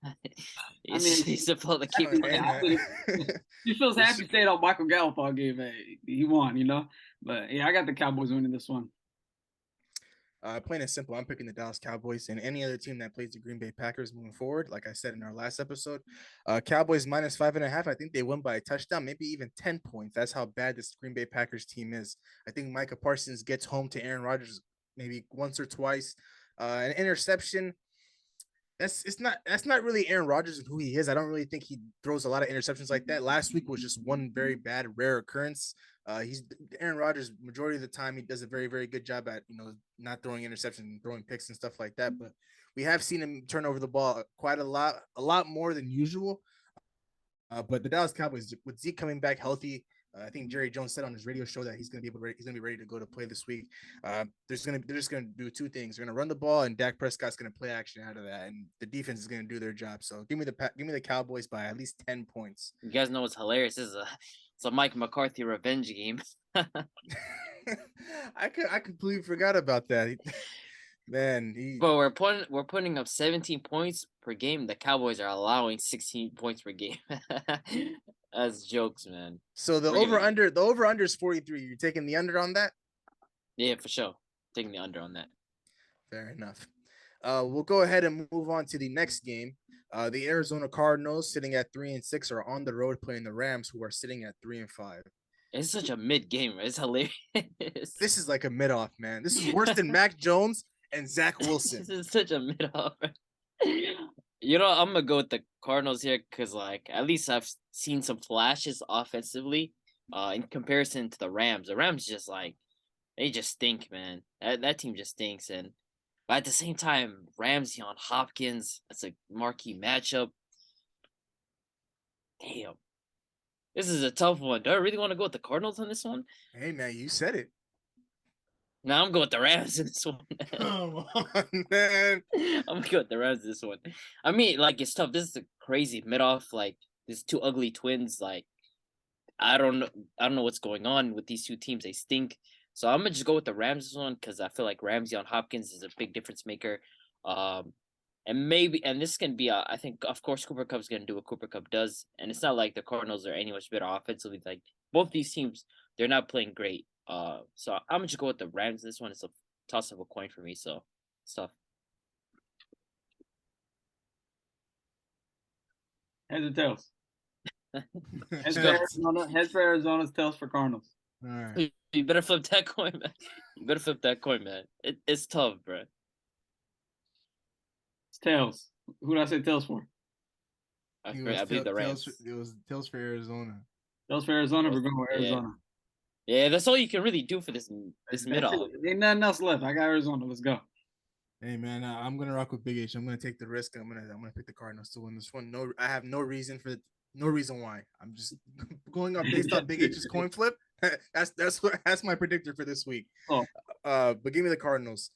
He's supposed to keep. He feels happy staying on Michael Gallup all game. He won, you know. But yeah, I got the Cowboys winning this one. Plain and simple, I'm picking the Dallas Cowboys and any other team that plays the Green Bay Packers moving forward. Like I said in our last episode, Cowboys minus 5.5. I think they win by a touchdown, maybe even 10 points. That's how bad this Green Bay Packers team is. I think Micah Parsons gets home to Aaron Rodgers maybe once or twice. An interception. That's not really Aaron Rodgers and who he is. I don't really think he throws a lot of interceptions like that. Last week was just one very bad, rare occurrence. He's Aaron Rodgers. Majority of the time, he does a very, very good job at not throwing interceptions and throwing picks and stuff like that. But we have seen him turn over the ball quite a lot more than usual. But the Dallas Cowboys, with Zeke coming back healthy, I think Jerry Jones said on his radio show that he's going to be ready to go to play this week. They're just going to do two things. They're going to run the ball, and Dak Prescott's going to play action out of that, and the defense is going to do their job. So give me the Cowboys by at least 10 points. You guys know what's hilarious? It's a Mike McCarthy revenge game. I completely forgot about that. Man, but we're putting up 17 points per game. The Cowboys are allowing 16 points per game. That's jokes, man. So the over under is 43. You're taking the under on that? Yeah, for sure. Taking the under on that. Fair enough. We'll go ahead and move on to the next game. The Arizona Cardinals, sitting at 3-6, are on the road playing the Rams, who are sitting at 3-5. It's such a mid game. It's hilarious. This is like a mid off, man. This is worse than Mac Jones and Zach Wilson. This is such a mid off. I'm gonna go with the Cardinals here because, like, at least I've seen some flashes offensively. In comparison to the Rams, just they just stink, man. That team just stinks, but at the same time, Ramsey on Hopkins, that's a marquee matchup. Damn, this is a tough one. Do I really want to go with the Cardinals on this one? Hey, man, you said it. No, I'm going with the Rams in this one. Come on, man. I'm going to go with the Rams in this one. I mean, like, it's tough. This is a crazy mid-off. Like, these two ugly twins. Like, I don't know what's going on with these two teams. They stink. So I'm going to just go with the Rams this one because I feel like Ramsey on Hopkins is a big difference maker. And this can be, I think, of course, Cooper Kupp's going to do what Cooper Kupp does. And it's not like the Cardinals are any much better offensively. Like, both these teams, they're not playing great. So I'm gonna just go with the Rams. This one is a toss of a coin for me, so it's tough. Heads or tails? Heads for Arizona, tails for Cardinals. All right. You better flip that coin, man. It's tough, bro. It's tails. Who did I say tails for? I believe the Rams. It was tails for Arizona. Tails for Arizona. We're going with Arizona. Yeah, that's all you can really do for this mid-off. Ain't nothing else left. I got Arizona. Let's go. Hey, man, I'm gonna rock with Big H. I'm gonna take the risk. I'm gonna pick the Cardinals to win this one. No, I have no reason why. I'm just going up based on Big H's coin flip. That's my predictor for this week. Oh. But give me the Cardinals.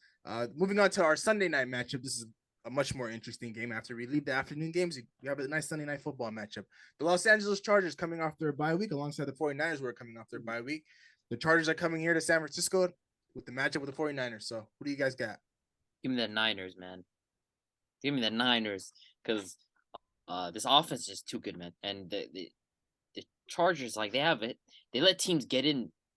Moving on to our Sunday night matchup. This is a much more interesting game. After we leave the afternoon games, you have a nice Sunday night football matchup. The Los Angeles Chargers coming off their bye week alongside the 49ers who are coming off their bye week. The Chargers are coming here to San Francisco with the matchup with the 49ers. So what do you guys got? Give me the Niners, man. Give me the Niners because this offense is just too good, man. And the Chargers, like they have it, they let teams get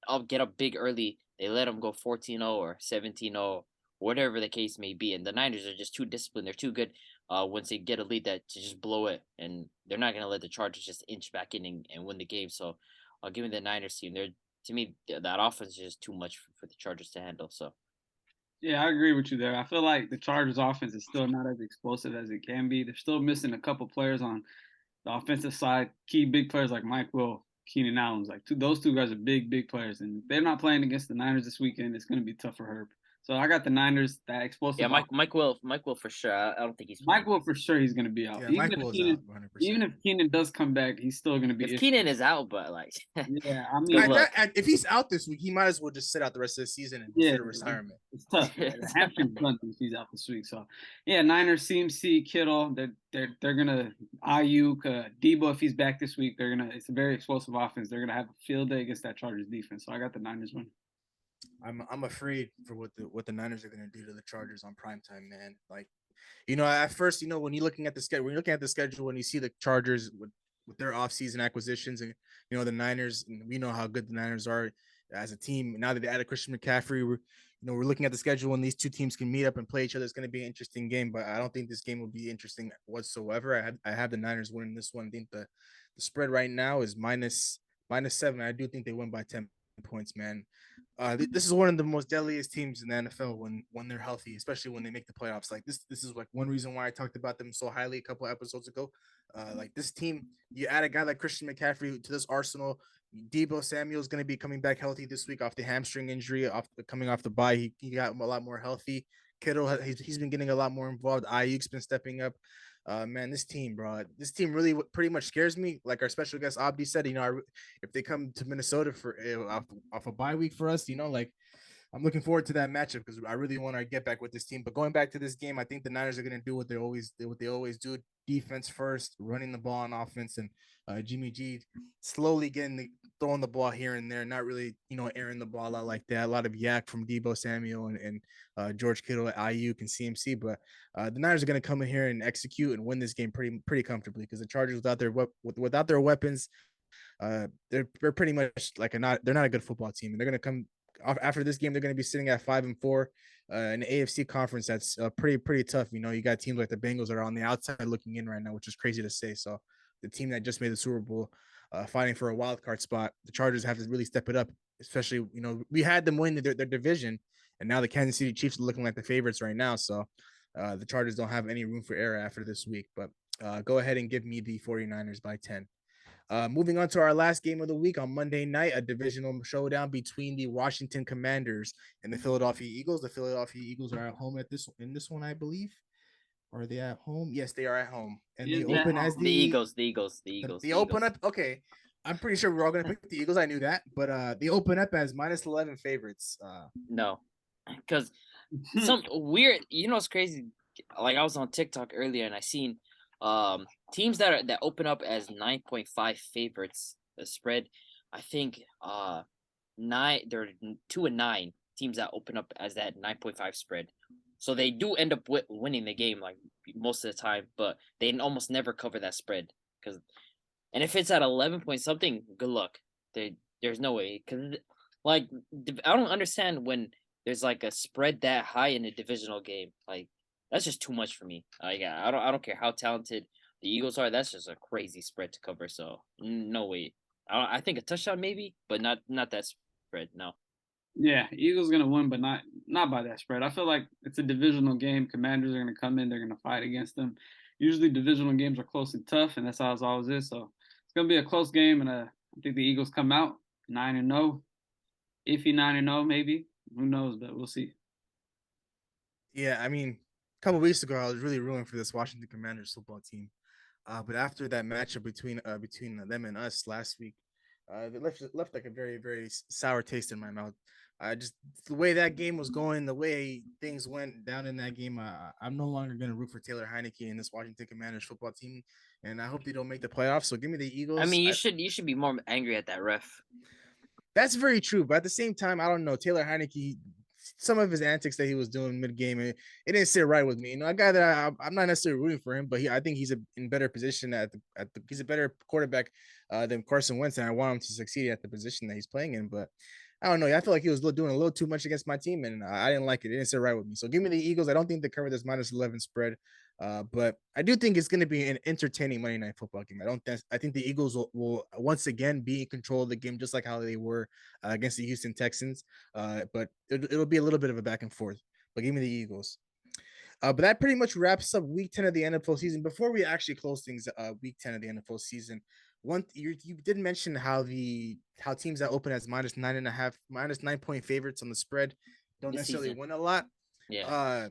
up big early. They let them go 14-0 or 17-0, whatever the case may be. And the Niners are just too disciplined. They're too good. Once they get a lead, that to just blow it, and they're not gonna let the Chargers just inch back in and win the game. So, give me the Niners team. They're to me that offense is just too much for the Chargers to handle. So. Yeah, I agree with you there. I feel like the Chargers offense is still not as explosive as it can be. They're still missing a couple players on the offensive side, key big players like Mike Will, Keenan Allen's like those two guys are big players, and they're not playing against the Niners this weekend. It's going to be tough for Herb. So I got the Niners, that explosive. Yeah, Mike will for sure. I don't think he's Mike Will for sure. He's going to be out. Yeah, Mike Will's out 100%. Even if Keenan does come back, he's still going to be. If Keenan is out, but like, yeah, I mean, if he's out this week, he might as well just sit out the rest of the season and consider retirement. It's tough. The hamstring's done if he's out this week. So yeah, Niners, CMC, Kittle, they're gonna Ayuk, Debo if he's back this week. It's a very explosive offense. They're gonna have a field day against that Chargers defense. So I got the Niners win. I'm afraid for what the Niners are gonna do to the Chargers on primetime, man. Like, at first, when you're looking at the schedule, when you see the Chargers with their offseason acquisitions and the Niners, and we know how good the Niners are as a team. Now that they added Christian McCaffrey, we're looking at the schedule when these two teams can meet up and play each other. It's going to be an interesting game, but I don't think this game will be interesting whatsoever. I have the Niners winning this one. I think the spread right now is -7. I do think they win by 10 points, man. This is one of the most deadliest teams in the NFL when they're healthy, especially when they make the playoffs. Like this is like one reason why I talked about them so highly a couple episodes ago. Like this team, you add a guy like Christian McCaffrey to this arsenal. Debo Samuel is going to be coming back healthy this week off the hamstring injury, coming off the bye. He got a lot more healthy. Kittle, he's been getting a lot more involved. Ayuk's been stepping up. Man, this team really pretty much scares me. Like our special guest Abdi said, if they come to Minnesota for off a bye week for us, like I'm looking forward to that matchup because I really want to get back with this team. But going back to this game, I think the Niners are going to do what they always do: defense first, running the ball on offense, and Jimmy G slowly throwing the ball here and there, not really airing the ball out like that. A lot of yak from Debo Samuel and George Kittle, Ayuk, and CMC. But the Niners are going to come in here and execute and win this game pretty comfortably because the Chargers without their weapons, they're pretty much they're not a good football team, and they're going to come. After this game, they're going to be sitting at 5-4 in the AFC conference. That's pretty tough. You got teams like the Bengals that are on the outside looking in right now, which is crazy to say. So the team that just made the Super Bowl, fighting for a wild card spot, the Chargers have to really step it up. Especially, we had them win their division, and now the Kansas City Chiefs are looking like the favorites right now. So the Chargers don't have any room for error after this week. But go ahead and give me the 49ers by 10. Moving on to our last game of the week on Monday night, a divisional showdown between the Washington Commanders and the Philadelphia Eagles. The Philadelphia Eagles are at home in this one, I believe. Are they at home? Yes, they are at home. And they open as the Eagles. They open up. Okay, I'm pretty sure we're all gonna pick the Eagles. I knew that, but they open up as -11 favorites. No, because some weird. What's crazy? Like I was on TikTok earlier and I seen teams that open up as 9.5 favorites the spread. I think there are 2-9 teams that open up as that 9.5 spread. So they do end up winning the game like most of the time, but they almost never cover that spread and if it's at 11 point something, good luck. There's no way, because like I don't understand when there's like a spread that high in a divisional game. Like that's just too much for me. I don't care how talented the Eagles are. That's just a crazy spread to cover. So no way. I think a touchdown maybe, but not that spread. No. Yeah, Eagles gonna win, but not by that spread. I feel like it's a divisional game. Commanders are gonna come in. They're gonna fight against them. Usually divisional games are close and tough, and that's how it always is. So it's gonna be a close game, and I think the Eagles come out 9-0, iffy 9-0 maybe. Who knows? But we'll see. Yeah, I mean, a couple of weeks ago, I was really rooting for this Washington Commanders football team, but after that matchup between them and us last week, it left like a very, very sour taste in my mouth. Just the way that game was going, the way things went down in that game, I'm no longer going to root for Taylor Heineke and this Washington Commanders football team, and I hope they don't make the playoffs. So give me the Eagles. I mean, you should be more angry at that ref. That's very true, but at the same time, I don't know. Taylor Heineke some of his antics that he was doing mid game, it didn't sit right with me. You know, a guy that I'm not necessarily rooting for him, but I think he's in better position he's a better quarterback than Carson Wentz, and I want him to succeed at the position that he's playing in. But I don't know. I feel like he was doing a little too much against my team, and I didn't like it. It didn't sit right with me. So give me the Eagles. I don't think they cover this -11 spread. But I do think it's going to be an entertaining Monday Night Football game. I think the Eagles will once again be in control of the game, just like how they were against the Houston Texans. But it'll be a little bit of a back and forth. But give me the Eagles. But that pretty much wraps up Week 10 of the NFL season. Before we actually close things, Week 10 of the NFL season, you did mention how teams that open as -9.5, -9 point favorites on the spread don't necessarily win a lot. Yeah.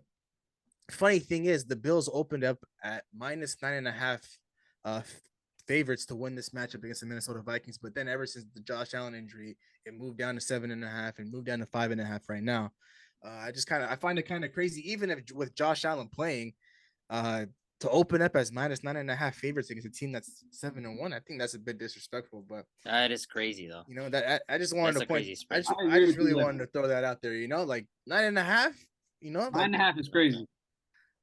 Funny thing is, the Bills opened up at -9.5 favorites to win this matchup against the Minnesota Vikings, but then ever since the Josh Allen injury, it moved down to 7.5 and moved down to 5.5 right now. I find it kind of crazy, even if with Josh Allen playing, to open up as -9.5 favorites against a team that's 7-1. I think that's a bit disrespectful, but that is crazy though. You know that I just wanted to point. I just really wanted to throw that out there. You know, like 9.5. You know, 9.5 is crazy.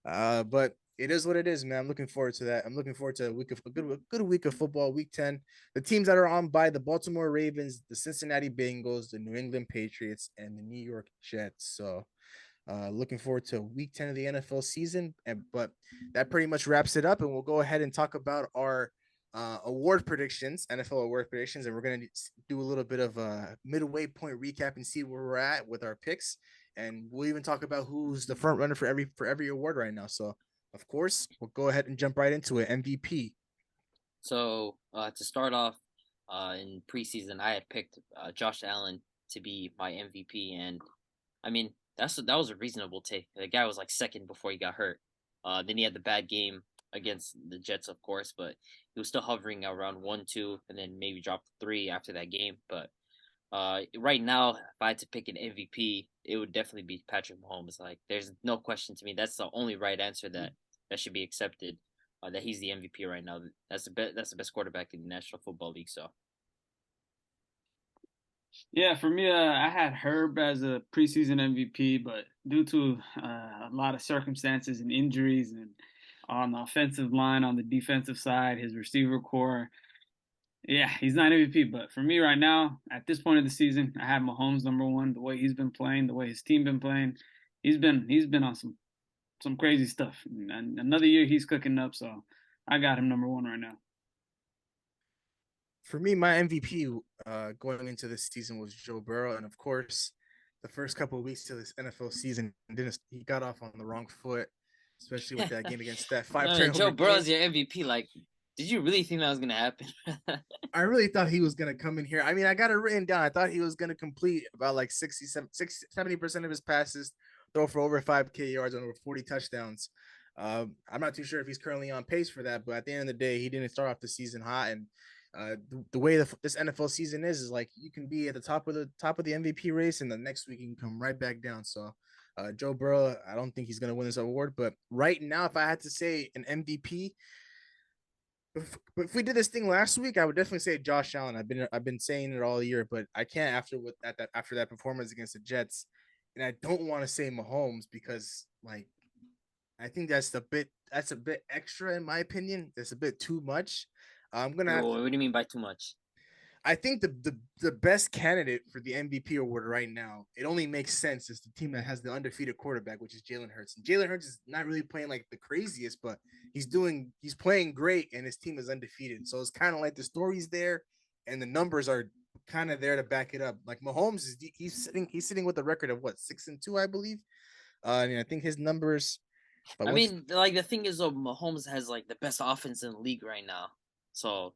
But it is what it is, man. I'm looking forward to that. I'm looking forward to a good week of football. Week 10. The teams that are on by the Baltimore Ravens, the Cincinnati Bengals, the New England Patriots, and the New York Jets. So, looking forward to Week 10 of the NFL season. But that pretty much wraps it up, and we'll go ahead and talk about our award predictions, NFL award predictions, and we're gonna do a little bit of a midway point recap and see where we're at with our picks. And we'll even talk about who's the front runner for every award right now. So, of course, we'll go ahead and jump right into it. MVP. So to start off, in preseason, I had picked Josh Allen to be my MVP, and I mean that was a reasonable take. The guy was like second before he got hurt. Then he had the bad game against the Jets, of course, but he was still hovering around 1-2, and then maybe dropped 3 after that game. But right now, if I had to pick an MVP, it would definitely be Patrick Mahomes. Like, there's no question to me. That's the only right answer that should be accepted. That he's the MVP right now. That's the best quarterback in the National Football League. So, yeah, for me, I had Herb as a preseason MVP, but due to a lot of circumstances and injuries, and on the offensive line, on the defensive side, his receiver core. Yeah, he's not MVP, but for me right now, at this point of the season, I have Mahomes number 1. The way he's been playing, the way his team been playing, he's been on some crazy stuff. And another year he's cooking up, so I got him number 1 right now. For me, my MVP going into this season was Joe Burrow, and of course, the first couple of weeks of this NFL season, he got off on the wrong foot, especially with that game against that 5 Joe Burrow's your MVP. Like, did you really think that was gonna happen? I really thought he was gonna come in here. I mean, I got it written down. I thought he was gonna complete about like 70% of his passes, throw for over 5K yards and over 40 touchdowns. I'm not too sure if he's currently on pace for that, but at the end of the day, he didn't start off the season hot. And the way this NFL season is like you can be at the top of the MVP race, and the next week you can come right back down. So, Joe Burrow, I don't think he's gonna win this award. But right now, if I had to say an MVP. If we did this thing last week, I would definitely say Josh Allen. I've been saying it all year, but I can't after that performance against the Jets, and I don't want to say Mahomes because like I think that's a bit extra in my opinion. That's a bit too much. I'm gonna. What do you mean by too much? I think the best candidate for the MVP award right now, it only makes sense, is the team that has the undefeated quarterback, which is Jalen Hurts. And Jalen Hurts is not really playing like the craziest, but he's playing great, and his team is undefeated. So it's kind of like the story's there, and the numbers are kind of there to back it up. Like Mahomes he's sitting with a record of what 6-2, I believe. And I think his numbers. But I mean, like the thing is, though, Mahomes has like the best offense in the league right now. So,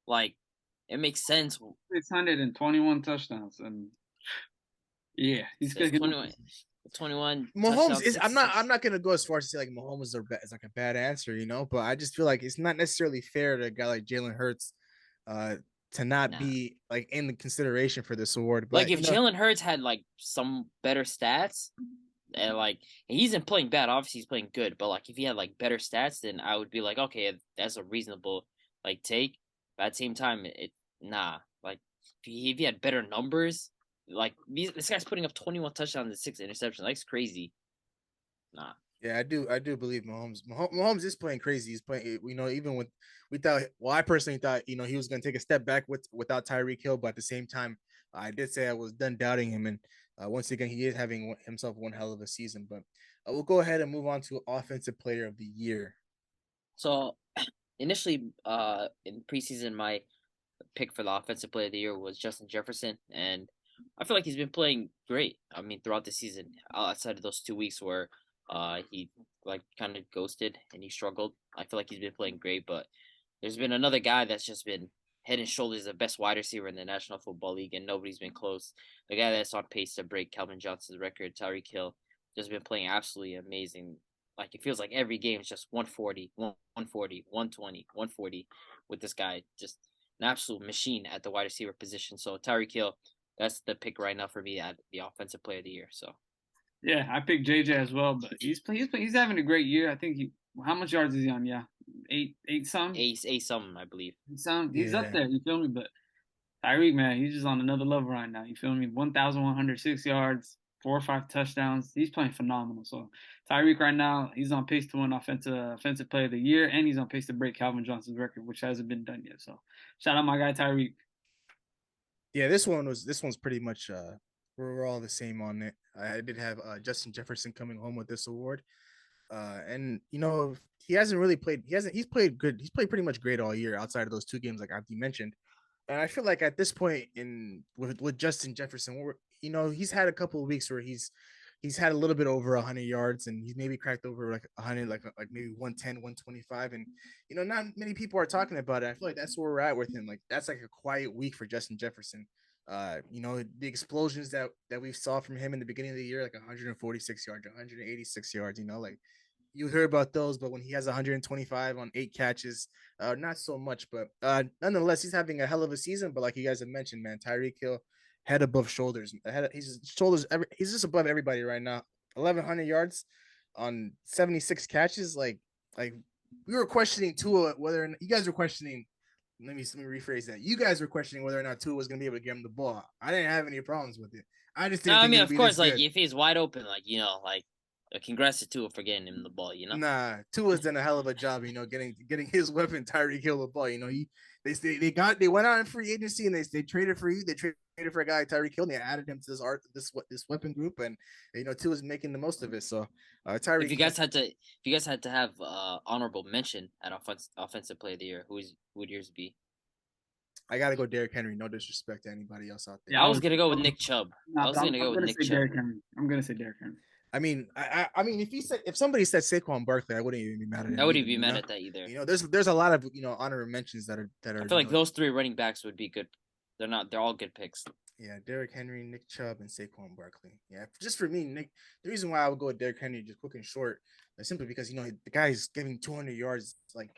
like. It makes sense. 621 touchdowns, and yeah, he's got 21. Mahomes is. I'm not gonna go as far as to say like Mahomes is like a bad answer, you know. But I just feel like it's not necessarily fair to a guy like Jalen Hurts, to not be like in the consideration for this award. But like if Jalen Hurts had like some better stats, and like he's not playing bad. Obviously, he's playing good. But like if he had like better stats, then I would be like, okay, that's a reasonable like take. But at the same time, like if he had better numbers, Like this guy's putting up 21 touchdowns and 6 interceptions. That's crazy. Nah. Yeah, I do believe Mahomes. Mahomes is playing crazy. He's playing, even with we thought. Well, I personally thought, he was going to take a step back without Tyreek Hill, but at the same time, I did say I was done doubting him. And once again, he is having himself one hell of a season. But we'll go ahead and move on to Offensive Player of the Year. So initially, in preseason, my pick for the Offensive Player of the Year was Justin Jefferson, and I feel like he's been playing great. I mean, throughout the season, outside of those 2 weeks where he like kind of ghosted and he struggled. I feel like he's been playing great, but there's been another guy that's just been head and shoulders the best wide receiver in the National Football League, and nobody's been close. The guy that's on pace to break Calvin Johnson's record, Tyreek Hill, just been playing absolutely amazing. Like it feels like every game is just 140, 140, 120, 140 with this guy. Just an absolute machine at the wide receiver position. So Tyreek Hill, that's the pick right now for me at the Offensive Player of the Year. So Yeah, I picked JJ as well, but he's having a great year. I think how much yards is he on? Yeah, eight some. eight some, I believe. He's up there. You feel me? But Tyreek, man, he's just on another level right now. You feel me? 1,106 yards, 4 or 5 touchdowns. He's playing phenomenal. So Tyreek right now, he's on pace to win offensive player of the year, and he's on pace to break Calvin Johnson's record, which hasn't been done yet. So shout out my guy Tyreek. Yeah, this one's pretty much we're all the same on it. I did have Justin Jefferson coming home with this award. And he hasn't really played. He's played good. He's played pretty much great all year outside of those 2 games like Abdi mentioned. And I feel like at this point with Justin Jefferson, he's had a couple of weeks where he's had a little bit over 100 yards, and he's maybe cracked over like 100, like maybe 110, 125. And not many people are talking about it. I feel like that's where we're at with him. Like that's like a quiet week for Justin Jefferson. The explosions that we saw from him in the beginning of the year, like 146 yards, 186 yards, like you hear about those, but when he has 125 on 8 catches, not so much. But nonetheless, he's having a hell of a season. But like you guys have mentioned, man, Tyreek Hill, head above shoulders. He's just above everybody right now. 1,100 yards on 76 catches. Like we were questioning Tua whether or not, you guys were questioning. Let me rephrase that. You guys were questioning whether or not Tua was going to be able to get him the ball. I didn't have any problems with it. I just didn't. No, I think mean, it'd of be course, this like good. if he's wide open, like congrats to Tua for getting him the ball. Nah, Tua's done a hell of a job, getting his weapon Tyreek Hill the ball. They went out in free agency and they traded for you. They traded for a guy Tyreek Hill and they added him to this weapon group, and Tua's making the most of it. So Tyreek. If you guys had to have honorable mention at offensive player of the year, who would yours be? I gotta go Derrick Henry. No disrespect to anybody else out there. Yeah, I was gonna go with Nick Chubb. Nah, I was gonna go with Nick Chubb. I'm gonna say Derrick Henry. I mean, if somebody said Saquon Barkley, I wouldn't even be mad at it. I wouldn't be mad at that either. There's a lot of honorable mentions that are. I feel like those 3 running backs would be good. They're all good picks. Yeah, Derrick Henry, Nick Chubb, and Saquon Barkley. Yeah, just for me, the reason why I would go with Derrick Henry, just quick and short, is simply because the guy's giving 200 yards like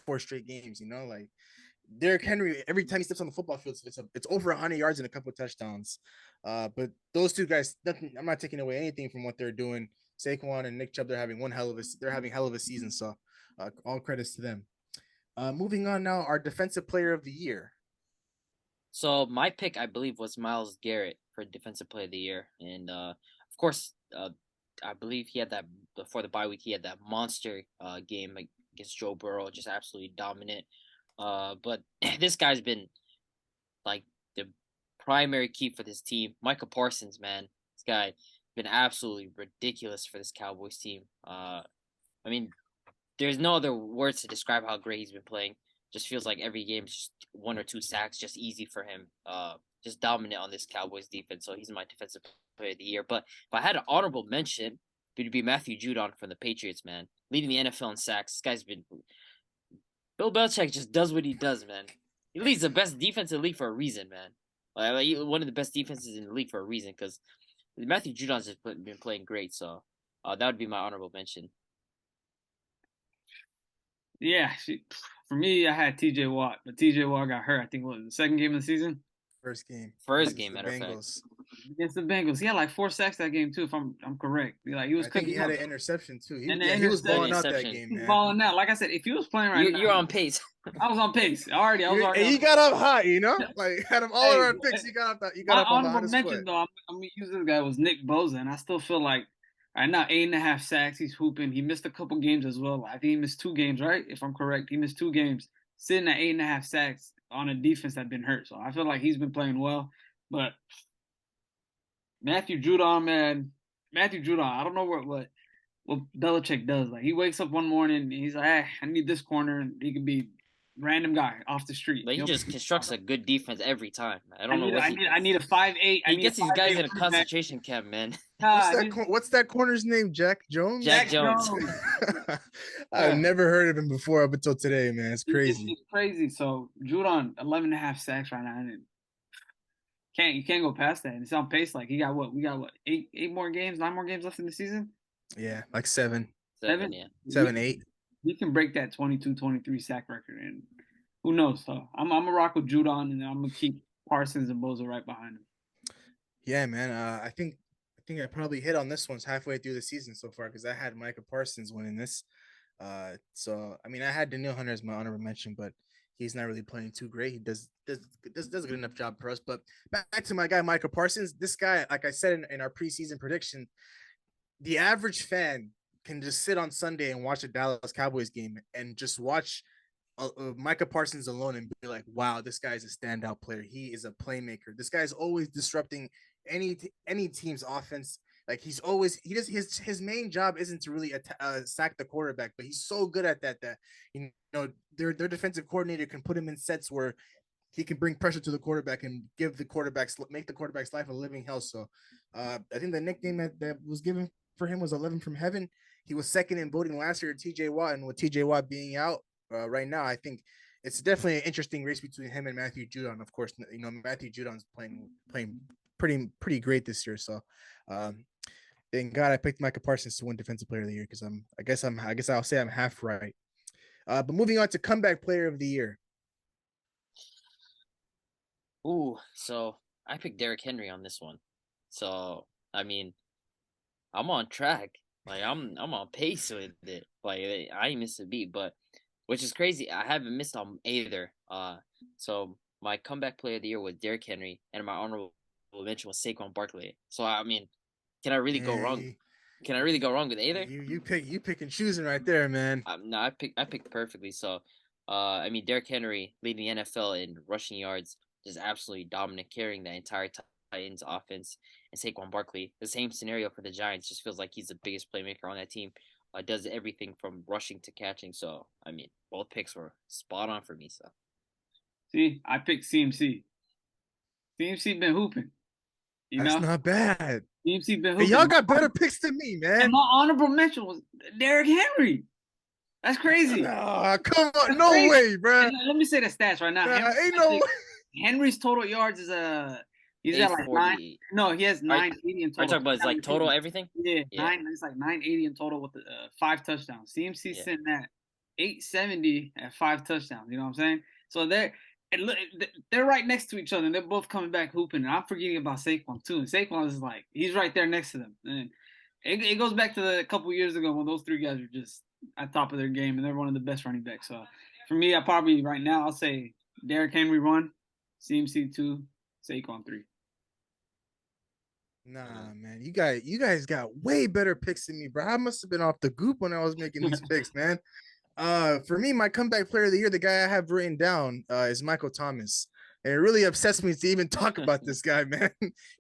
4 straight games. Like Derrick Henry, every time he steps on the football field, it's over 100 yards and a couple of touchdowns. But those 2 guys, nothing. I'm not taking away anything from what they're doing. Saquon and Nick Chubb, they're having hell of a season. So, all credits to them. Moving on now, our defensive player of the year. So my pick, I believe, was Myles Garrett for Defensive Player of the Year, and of course, I believe he had that before the bye week. He had that monster game against Joe Burrow, just absolutely dominant. But this guy's been like the primary key for this team. Michael Parsons, man, this guy been absolutely ridiculous for this Cowboys team. I mean, there's no other words to describe how great he's been playing. Just feels like every game is just 1 or 2 sacks, just easy for him. Just dominant on this Cowboys defense. So he's my Defensive Player of the Year. But if I had an honorable mention, it would be Matthew Judon from the Patriots, man, leading the NFL in sacks. This guy's been. Bill Belichick just does what he does, man. He leads the best defense in the league for a reason, man. Like one of the best defenses in the league for a reason, because Matthew Judon's just been playing great. So that would be my honorable mention. Yeah, for me, I had T.J. Watt, but T.J. Watt got hurt. I think what was the second game of the season? First game. Matter of fact. against the Bengals. He had like 4 sacks that game too, if I'm correct. Like he was I think he cooking had up. an interception too. And He was balling out that interception. game, He's man. balling out. Like I said, if he was playing right now, You're on pace. I was on pace already. I was already. And he got up hot, you know, like had him all Hey, around picks. He got up. He My got up on the honorable hottest mention foot. though, I'm gonna use this guy was Nick Bosa, and I still feel like right now 8.5 sacks. He's hooping. He missed a couple games as well. I think he missed 2 games, right? If I'm correct, he missed 2 games, sitting at 8.5 sacks on a defense that been hurt. So I feel like he's been playing well. But Matthew Judon, man, Matthew Judon, I don't know what Belichick does. Like he wakes up one morning and he's like, hey, I need this corner, and he could be random guy off the street. But he just constructs a good defense every time. I don't know what I need a 5'8". He gets these guys in a concentration camp, man. What's that corner's name? Jack Jones. Jack Jones. I've never heard of him before up until today, man. It's crazy. It's crazy. So Judon 11.5 sacks right now, and you can't go past that. And it's on pace. Like he got what? We got what? 9 more games left in the season. Yeah, like 7, Yeah. 7, 8. He can break that 22-23 sack record, and who knows? So I'm gonna rock with Judon, and I'm gonna keep Parsons and Bosa right behind him. Yeah, man. I think I probably hit on this one's halfway through the season so far because I had Micah Parsons winning this. So I mean, I had Daniil Hunter as my honorable mention, but he's not really playing too great. He does a good enough job for us. But back to my guy Micah Parsons. This guy, like I said in our preseason prediction, the average fan can just sit on Sunday and watch a Dallas Cowboys game and just watch Micah Parsons alone and be like, wow, this guy's a standout player. He is a playmaker. This guy's always disrupting any team's offense. Like his main job isn't to really sack the quarterback, but he's so good at that you know their defensive coordinator can put him in sets where he can bring pressure to the quarterback and make the quarterback's life a living hell. So I think the nickname that was given for him was 11 from heaven. He was second in voting last year to TJ Watt, and with TJ Watt being out right now, I think it's definitely an interesting race between him and Matthew Judon. Of course, you know Matthew Judon's playing pretty great this year. So thank God I picked Micah Parsons to win Defensive Player of the Year because I guess I'll say I'm half right. But moving on to Comeback Player of the Year. Ooh, so I picked Derrick Henry on this one. So I mean, I'm on track. Like I'm on pace with it. Like I ain't missed a beat, but which is crazy. I haven't missed on either. So my comeback player of the year was Derrick Henry, and my honorable mention was Saquon Barkley. So I mean, can I really go wrong? Can I really go wrong with either? You pick and choosing right there, man. No, I picked perfectly. So, I mean, Derrick Henry leading the NFL in rushing yards, just absolutely dominant, carrying the entire Titans offense. And Saquon Barkley, the same scenario for the Giants, just feels like he's the biggest playmaker on that team. Does everything from rushing to catching. So, I mean, both picks were spot on for me. So, see, I picked CMC. CMC been hooping. That's not bad. CMC been hooping. Hey, y'all got better picks than me, man. And my honorable mention was Derrick Henry. That's crazy. No, come on, no way, bro. And let me say the stats right now. Ain't no way. Henry's total yards is he's at like 9. No, he has 980 in total. Are you talking about like total everything? Yeah, 9. It's like 980 in total with 5 touchdowns. CMC sitting at 870 at 5 touchdowns. You know what I'm saying? So they're right next to each other, and they're both coming back hooping. And I'm forgetting about Saquon too. And Saquon is like he's right there next to them. And it goes back to a couple years ago when those 3 guys were just at top of their game, and they're one of the best running backs. So for me, I probably right now I'll say Derrick Henry 1, CMC 2, Saquon 3. Nah, man, you guys got way better picks than me, bro. I must have been off the goop when I was making these picks, man. For me, my comeback player of the year, the guy I have written down is Michael Thomas. And it really upsets me to even talk about this guy, man.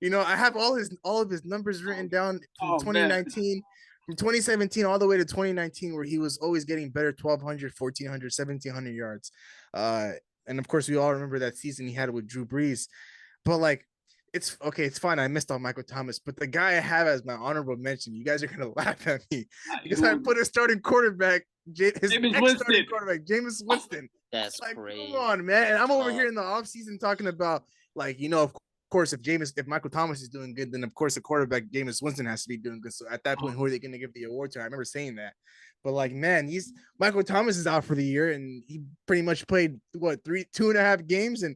You know, I have all of his numbers written down from 2019, from 2017 all the way to 2019, where he was always getting better 1,200, 1,400, 1,700 yards. And of course, we all remember that season he had with Drew Brees. But like, it's okay. It's fine. I missed on Michael Thomas, but the guy I have as my honorable mention, you guys are gonna laugh at me because I put a starting quarterback, starting quarterback, Jameis Winston. That's like, crazy. Come on, man. And I'm over here in the offseason talking about, like, you know, of course, if Michael Thomas is doing good, then of course the quarterback Jameis Winston has to be doing good. So at that point, who are they going to give the award to? I remember saying that. But like, man, Michael Thomas is out for the year, and he pretty much played 2.5 games, and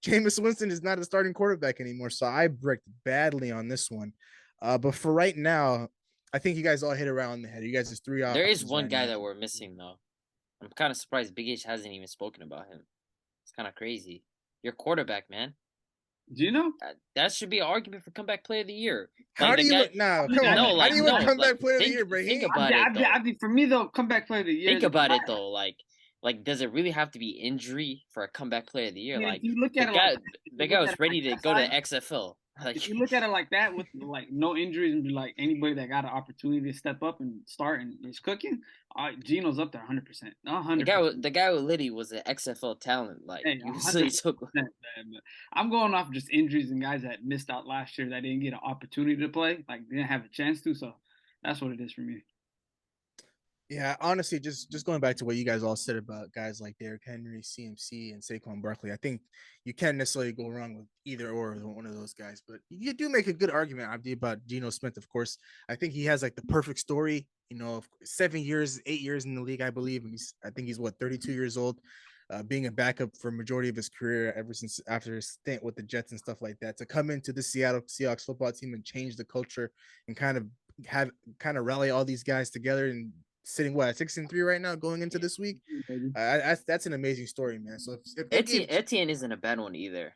Jameis Winston is not a starting quarterback anymore, so I bricked badly on this one. But for right now, I think you guys all hit around the head. You guys just three There is options one right guy now. that we're missing though. I'm kind of surprised Big H hasn't even spoken about him. It's kind of crazy. Your quarterback, man. Do you know? That should be an argument for comeback player of the year. How Like do the you guy, look now? Come on. no, How like do you no, look comeback like player of the think year, think Brahim? about it though. For me though, comeback player of the year. Think about it though, like does it really have to be injury for a comeback player of the year? I mean, Like if you look the at it guy, like the guy was ready to go to the XFL. Like if you look at it like that, with like no injuries and be like anybody that got an opportunity to step up and start and is cooking, Gino's up there 100%. 100%. the guy with Liddy was an XFL talent. Like Hey, he was 100%, took. man. But I'm going off just injuries and guys that missed out last year that didn't get an opportunity to play, like didn't have a chance to. So that's what it is for me. Yeah, honestly, just going back to what you guys all said about guys like Derrick Henry, CMC, and Saquon Barkley, I think you can't necessarily go wrong with either or one of those guys. But you do make a good argument, Abdi, about Geno Smith. Of course, I think he has like the perfect story. 7 years, 8 years in the league, I believe. And I think he's 32 years old, being a backup for a majority of his career ever since after his stint with the Jets and stuff like that. To come into the Seattle Seahawks football team and change the culture and kind of rally all these guys together and sitting 6-3 right now going into this week. That's an amazing story, man. So if Etienne isn't a bad one either.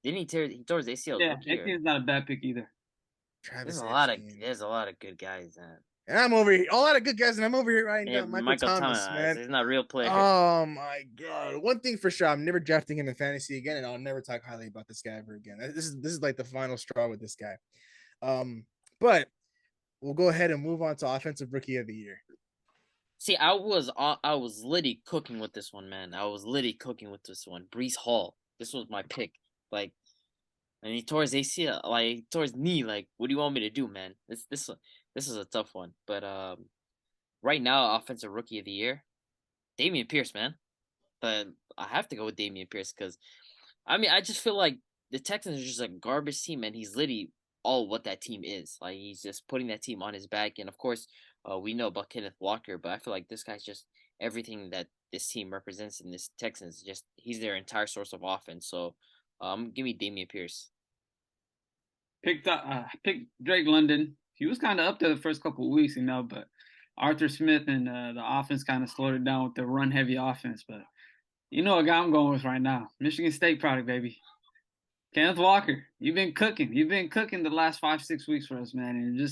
Didn't he tore his ACL? Yeah, Etienne's not a bad pick either. There's a lot of good guys, man. And I'm over here, a lot of good guys, and I'm over here right now. Yeah, Michael Thomas, man. He's not a real player. Oh my god! One thing for sure, I'm never drafting him in fantasy again, and I'll never talk highly about this guy ever again. This is like the final straw with this guy. But we'll go ahead and move on to offensive rookie of the year. See, I was Liddy cooking with this one, man. I was Liddy cooking with this one. Brees Hall. This was my pick. Like, and he tore his ACL. Like, he tore his knee. Like, what do you want me to do, man? This is a tough one. But right now, offensive rookie of the year, Dameon Pierce, man. But I have to go with Dameon Pierce because, I mean, I just feel like the Texans are just a garbage team, and he's literally all what that team is. Like, he's just putting that team on his back, and of course. We know about Kenneth Walker, but I feel like this guy's just everything that this team represents in this Texans. Just he's their entire source of offense. So, give me Dameon Pierce. Picked Drake London. He was kind of up there the first couple of weeks, but Arthur Smith and the offense kind of slowed it down with the run-heavy offense. But a guy I'm going with right now, Michigan State product, baby. Kenneth Walker. You've been cooking. The last 5-6 weeks for us, man, and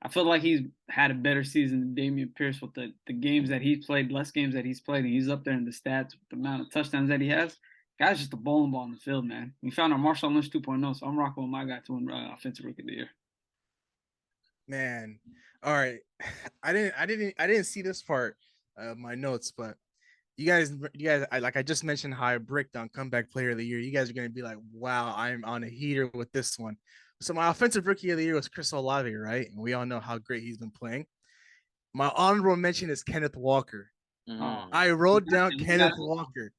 I feel like he's had a better season than Dameon Pierce with the games that he's played, less games that he's played, and he's up there in the stats with the amount of touchdowns that he has. Guy's just a bowling ball on the field, man. We found our Marshawn Lynch 2.0, so I'm rocking with my guy to win offensive rookie of the year. Man, all right. I didn't see this part of my notes, but you guys, I just mentioned how I bricked on comeback player of the year. You guys are gonna be like, wow, I'm on a heater with this one. So my offensive rookie of the year was Chris Olave, right? And we all know how great he's been playing. My honorable mention is Kenneth Walker. Mm-hmm. I wrote down Kenneth Walker.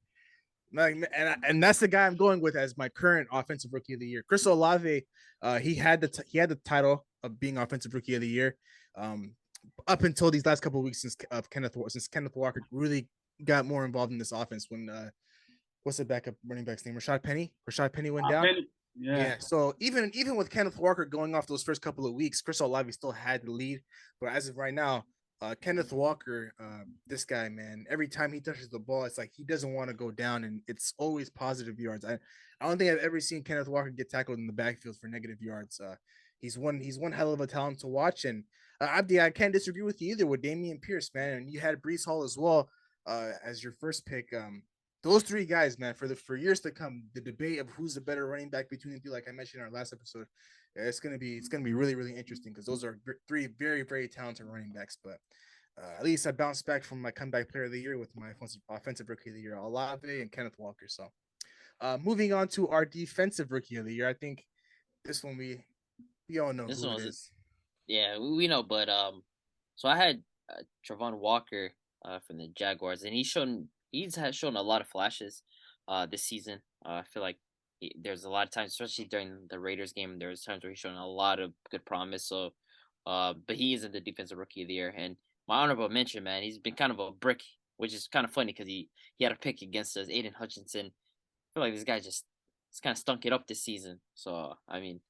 And that's the guy I'm going with as my current offensive rookie of the year. Chris Olave, he had the title of being offensive rookie of the year up until these last couple of weeks since Kenneth Walker really got more involved in this offense when what's the backup running back's name? Rashad Penny went down. Yeah. So even with Kenneth Walker going off those first couple of weeks, Chris Olave still had the lead. But as of right now, Kenneth Walker, this guy, man, every time he touches the ball, it's like he doesn't want to go down, and it's always positive yards. I don't think I've ever seen Kenneth Walker get tackled in the backfield for negative yards. He's one hell of a talent to watch. And Abdi, I can't disagree with you either with Dameon Pierce, man. And you had Brees Hall as well as your first pick. Those three guys, man, for years to come, the debate of who's the better running back between the two, like I mentioned in our last episode, it's gonna be really, really interesting because those are three very, very talented running backs. But at least I bounced back from my comeback player of the year with my offensive rookie of the year, Olave and Kenneth Walker. So moving on to our defensive rookie of the year, I think this one we all know who it is. Yeah, we know, but so I had Travon Walker from the Jaguars, and he's shown a lot of flashes this season. I feel like there's a lot of times, especially during the Raiders game, there's times where he's shown a lot of good promise. So, but he isn't the defensive rookie of the year. And my honorable mention, man, he's been kind of a brick, which is kind of funny because he had a pick against us, Aiden Hutchinson. I feel like this guy just it's kind of stunk it up this season. So I mean,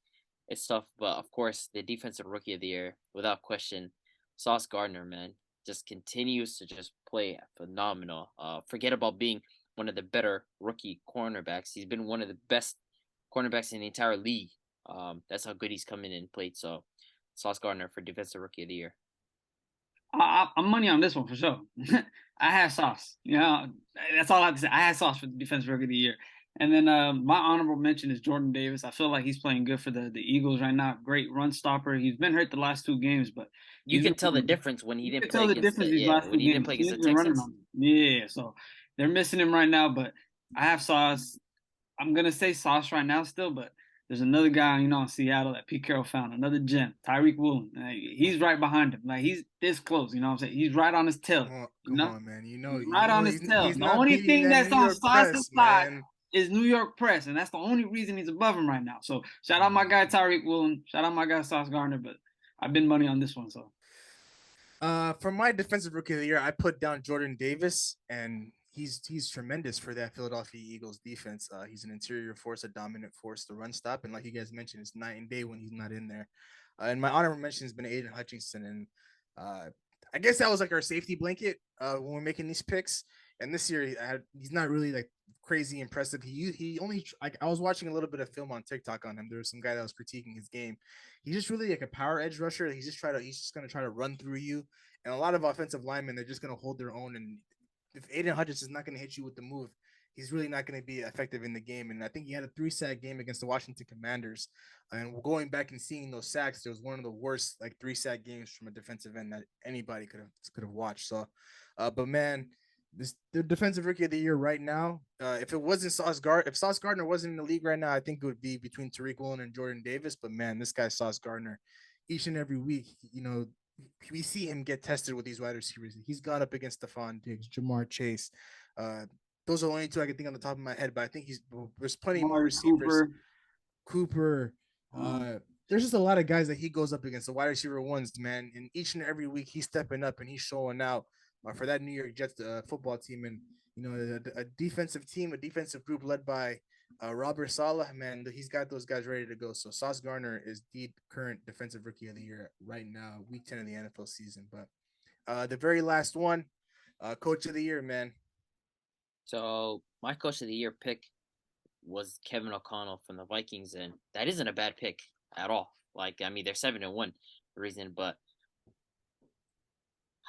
it's tough. But of course, the defensive rookie of the year, without question, Sauce Gardner, man, just continues to just play phenomenal. Forget about being one of the better rookie cornerbacks. He's been one of the best cornerbacks in the entire league. That's how good he's come in and played. So, Sauce Gardner for defensive rookie of the year. I'm money on this one for sure. I had Sauce. You know, that's all I have to say. I had Sauce for the defensive rookie of the year. And then my honorable mention is Jordan Davis. I feel like he's playing good for the Eagles right now. Great run stopper. He's been hurt the last 2 games, but You can tell the difference when he didn't play tell the against difference these last 2 when he didn't games. play He against has the been running Texans. on them. Yeah, so they're missing him right now, but I have Sauce. I'm gonna say Sauce right now still, but there's another guy, you know, in Seattle that Pete Carroll found, another gem, Tyreek Woolen. Like, he's right behind him. Like, he's this close, you know what I'm saying? He's right on his tail. Come on, man. He's right on his tail. He's The not only beating thing that that's New on York Sauce's press, side man. is New York press, and that's the only reason he's above him right now. So shout out my guy Tyreek Woolen. Shout out my guy Sauce Gardner, but I've been money on this one. So For my defensive rookie of the year, I put down Jordan Davis, and he's tremendous for that Philadelphia Eagles defense. He's an interior force, a dominant force to run stop, and like you guys mentioned, it's night and day when he's not in there. And my honorable mention has been Aiden Hutchinson, and I guess that was like our safety blanket when we're making these picks. And this year, he's not really like crazy impressive. He only like I was watching a little bit of film on TikTok on him. There was some guy that was critiquing his game. He's just really like a power edge rusher. He's just gonna try to run through you. And a lot of offensive linemen, they're just gonna hold their own. And if Aiden Hutchinson is not gonna hit you with the move, he's really not gonna be effective in the game. And I think he had a 3-sack game against the Washington Commanders. And going back and seeing those sacks, there was one of the worst like 3-sack games from a defensive end that anybody could have watched. So, but man, the defensive rookie of the year right now. If it wasn't if Sauce Gardner wasn't in the league right now, I think it would be between Tariq Woolen and Jordan Davis. But man, this guy Sauce Gardner, each and every week, you know, we see him get tested with these wide receivers. He's gone up against Stephon Diggs, Jamar Chase. Those are the only 2 I can think on the top of my head. But I think there's plenty more receivers. Cooper. There's just a lot of guys that he goes up against, the wide receiver ones, man. And each and every week he's stepping up and he's showing out for that New York Jets football team. And, you know, a defensive team, a defensive group led by Robert Saleh, man, he's got those guys ready to go. So Sauce Gardner is the current defensive rookie of the year right now, week 10 of the NFL season. But the very last one, coach of the year, man. So my coach of the year pick was Kevin O'Connell from the Vikings, and that isn't a bad pick at all. Like, I mean, they're 7-1 reason, but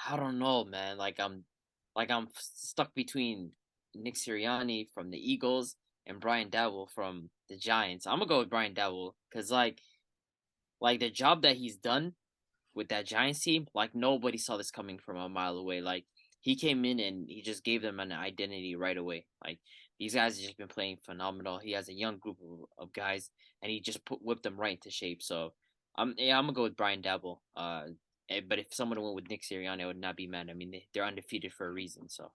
I don't know, man. I'm stuck between Nick Sirianni from the Eagles and Brian Daboll from the Giants. I'm gonna go with Brian Daboll because like the job that he's done with that Giants team, like nobody saw this coming from a mile away. Like he came in and he just gave them an identity right away. Like these guys have just been playing phenomenal. He has a young group of guys, and he just whipped them right into shape. So I'm gonna go with Brian Daboll. But if someone went with Nick Sirianni, I would not be mad. I mean, they're undefeated for a reason. So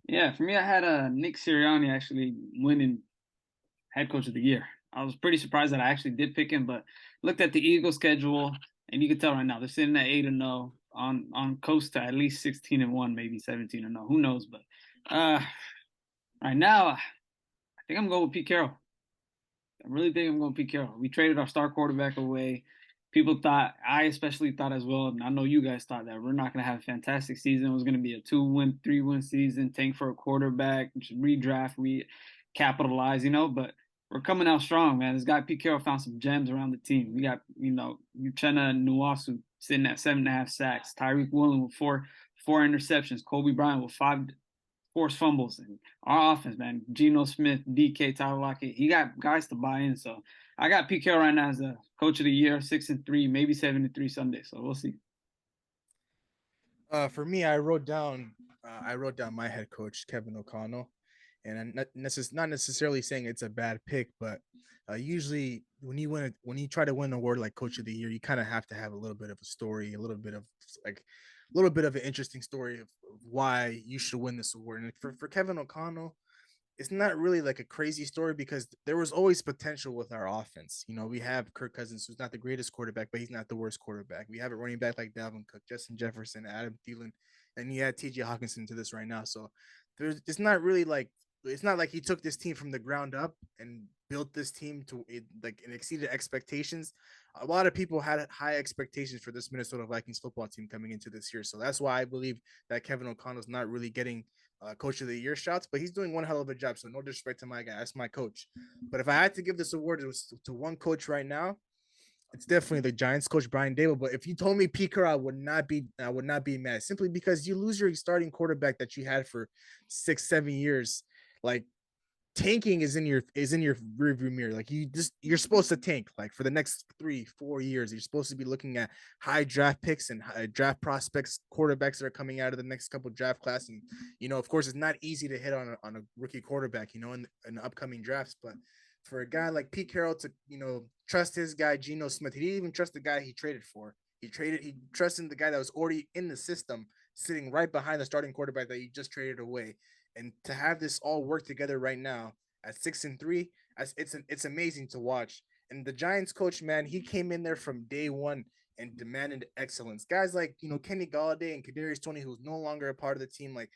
yeah, for me, I had Nick Sirianni actually winning head coach of the year. I was pretty surprised that I actually did pick him, but looked at the Eagles schedule, and you can tell right now they're sitting at 8-0 on coast to at least 16-1, maybe 17-0. Who knows? But right now, I think I'm going with Pete Carroll. I really think I'm going with Pete Carroll. We traded our star quarterback away. People thought, I especially thought as well, and I know you guys thought that we're not going to have a fantastic season. It was going to be a 2-win, 3-win season, tank for a quarterback, redraft, recapitalize, you know, but we're coming out strong, man. This guy Pete Carroll found some gems around the team. We got, you know, Uchenna Nwasu sitting at 7.5 sacks, Tyreek Woolen with four interceptions, Kobe Bryant with 5 forced fumbles, and our offense, man, Geno Smith, DK, Tyler Lockett, he got guys to buy in. So I got Pete Carroll right now as a coach of the year, 6-3, maybe 7-3 Sunday. So we'll see. For me, I wrote down my head coach, Kevin O'Connell, and I'm not necessarily saying it's a bad pick, but usually when you try to win an award like Coach of the Year, you kind of have to have a little bit of a story, a little bit of an interesting story of why you should win this award. And for Kevin O'Connell, it's not really like a crazy story because there was always potential with our offense. You know, we have Kirk Cousins, who's not the greatest quarterback, but he's not the worst quarterback. We have a running back like Dalvin Cook, Justin Jefferson, Adam Thielen, and you add TJ Hawkinson to this right now. So it's not really like it's not like he took this team from the ground up and built this team to like and exceeded expectations. A lot of people had high expectations for this Minnesota Vikings football team coming into this year. So that's why I believe that Kevin O'Connell's not really getting coach of the year shots, but he's doing one hell of a job. So no disrespect to my guy. That's my coach. But if I had to give this award to one coach right now, it's definitely the Giants coach Brian Daboll. But if you told me Pete Carroll, I would not be mad, simply because you lose your starting quarterback that you had for 6-7 years. Like, tanking is in your rearview mirror. Like, you're supposed to tank like for the next 3-4 years. You're supposed to be looking at high draft picks and draft prospects, quarterbacks that are coming out of the next couple draft class. And of course, it's not easy to hit on a rookie quarterback, in upcoming drafts. But for a guy like Pete Carroll to trust his guy Geno Smith, he didn't even trust the guy he traded for. He trusted the guy that was already in the system, sitting right behind the starting quarterback that he just traded away. And to have this all work together right now at 6-3, it's amazing to watch. And the Giants coach, man, he came in there from day one and demanded excellence. Guys like Kenny Golladay and Kadarius Toney, who's no longer a part of the team, like,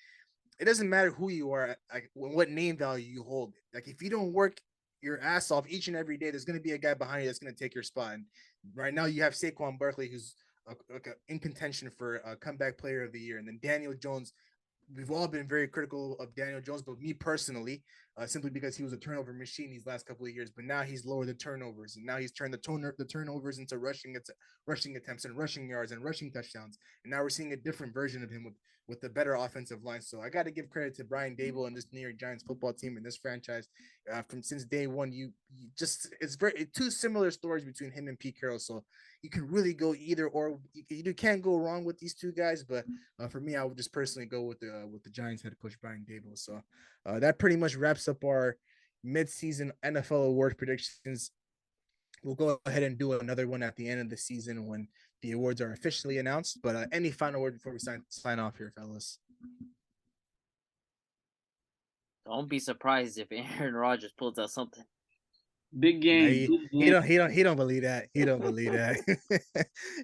it doesn't matter who you are, like what name value you hold. Like, if you don't work your ass off each and every day, there's going to be a guy behind you that's going to take your spot. And right now you have Saquon Barkley, who's in contention for a comeback player of the year. And then Daniel Jones. We've all been very critical of Daniel Jones, but me personally, simply because he was a turnover machine these last couple of years. But now he's lowered the turnovers, and now he's turned the turnovers into rushing attempts and rushing yards and rushing touchdowns. And now we're seeing a different version of him with the better offensive line. So I got to give credit to Brian Daboll and this New York Giants football team and this franchise. Since day one, it's very two similar stories between him and Pete Carroll. So you can really go either or. You can't go wrong with these two guys. But for me, I would just personally go with the Giants head coach Brian Daboll. So that pretty much wraps up our midseason NFL award predictions. We'll go ahead and do another one at the end of the season when the awards are officially announced. But any final word before we sign off here, fellas? Don't be surprised if Aaron Rodgers pulls out something. Big game. He don't believe that. He don't believe that.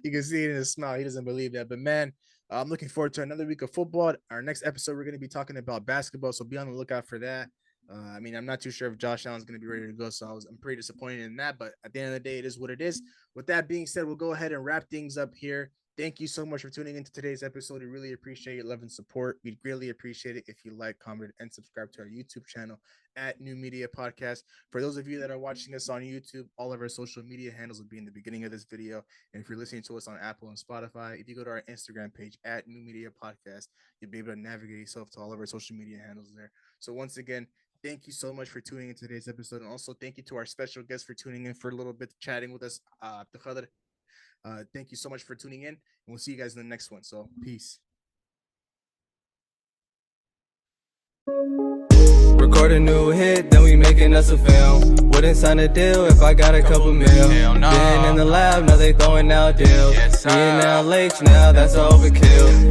You can see it in his smile. He doesn't believe that. But man, I'm looking forward to another week of football. Our next episode, we're going to be talking about basketball, so be on the lookout for that. I'm not too sure if Josh Allen's going to be ready to go, so I'm pretty disappointed in that. But at the end of the day, it is what it is. With that being said, we'll go ahead and wrap things up here. Thank you so much for tuning into today's episode. We really appreciate your love and support. We'd greatly appreciate it if you like, comment, and subscribe to our YouTube channel at New Media Podcast. For those of you that are watching us on YouTube, all of our social media handles will be in the beginning of this video. And if you're listening to us on Apple and Spotify, if you go to our Instagram page at New Media Podcast, you'll be able to navigate yourself to all of our social media handles there. So once again, thank you so much for tuning in today's episode. And also thank you to our special guest for tuning in for a little bit, chatting with us. Thank you so much for tuning in, and we'll see you guys in the next one. So peace. Record a new hit, then we making us a film. Wouldn't sign a deal if I got a couple mil. Been in the lab, now they throwing out deals. Me and now Lakes, now that's overkill.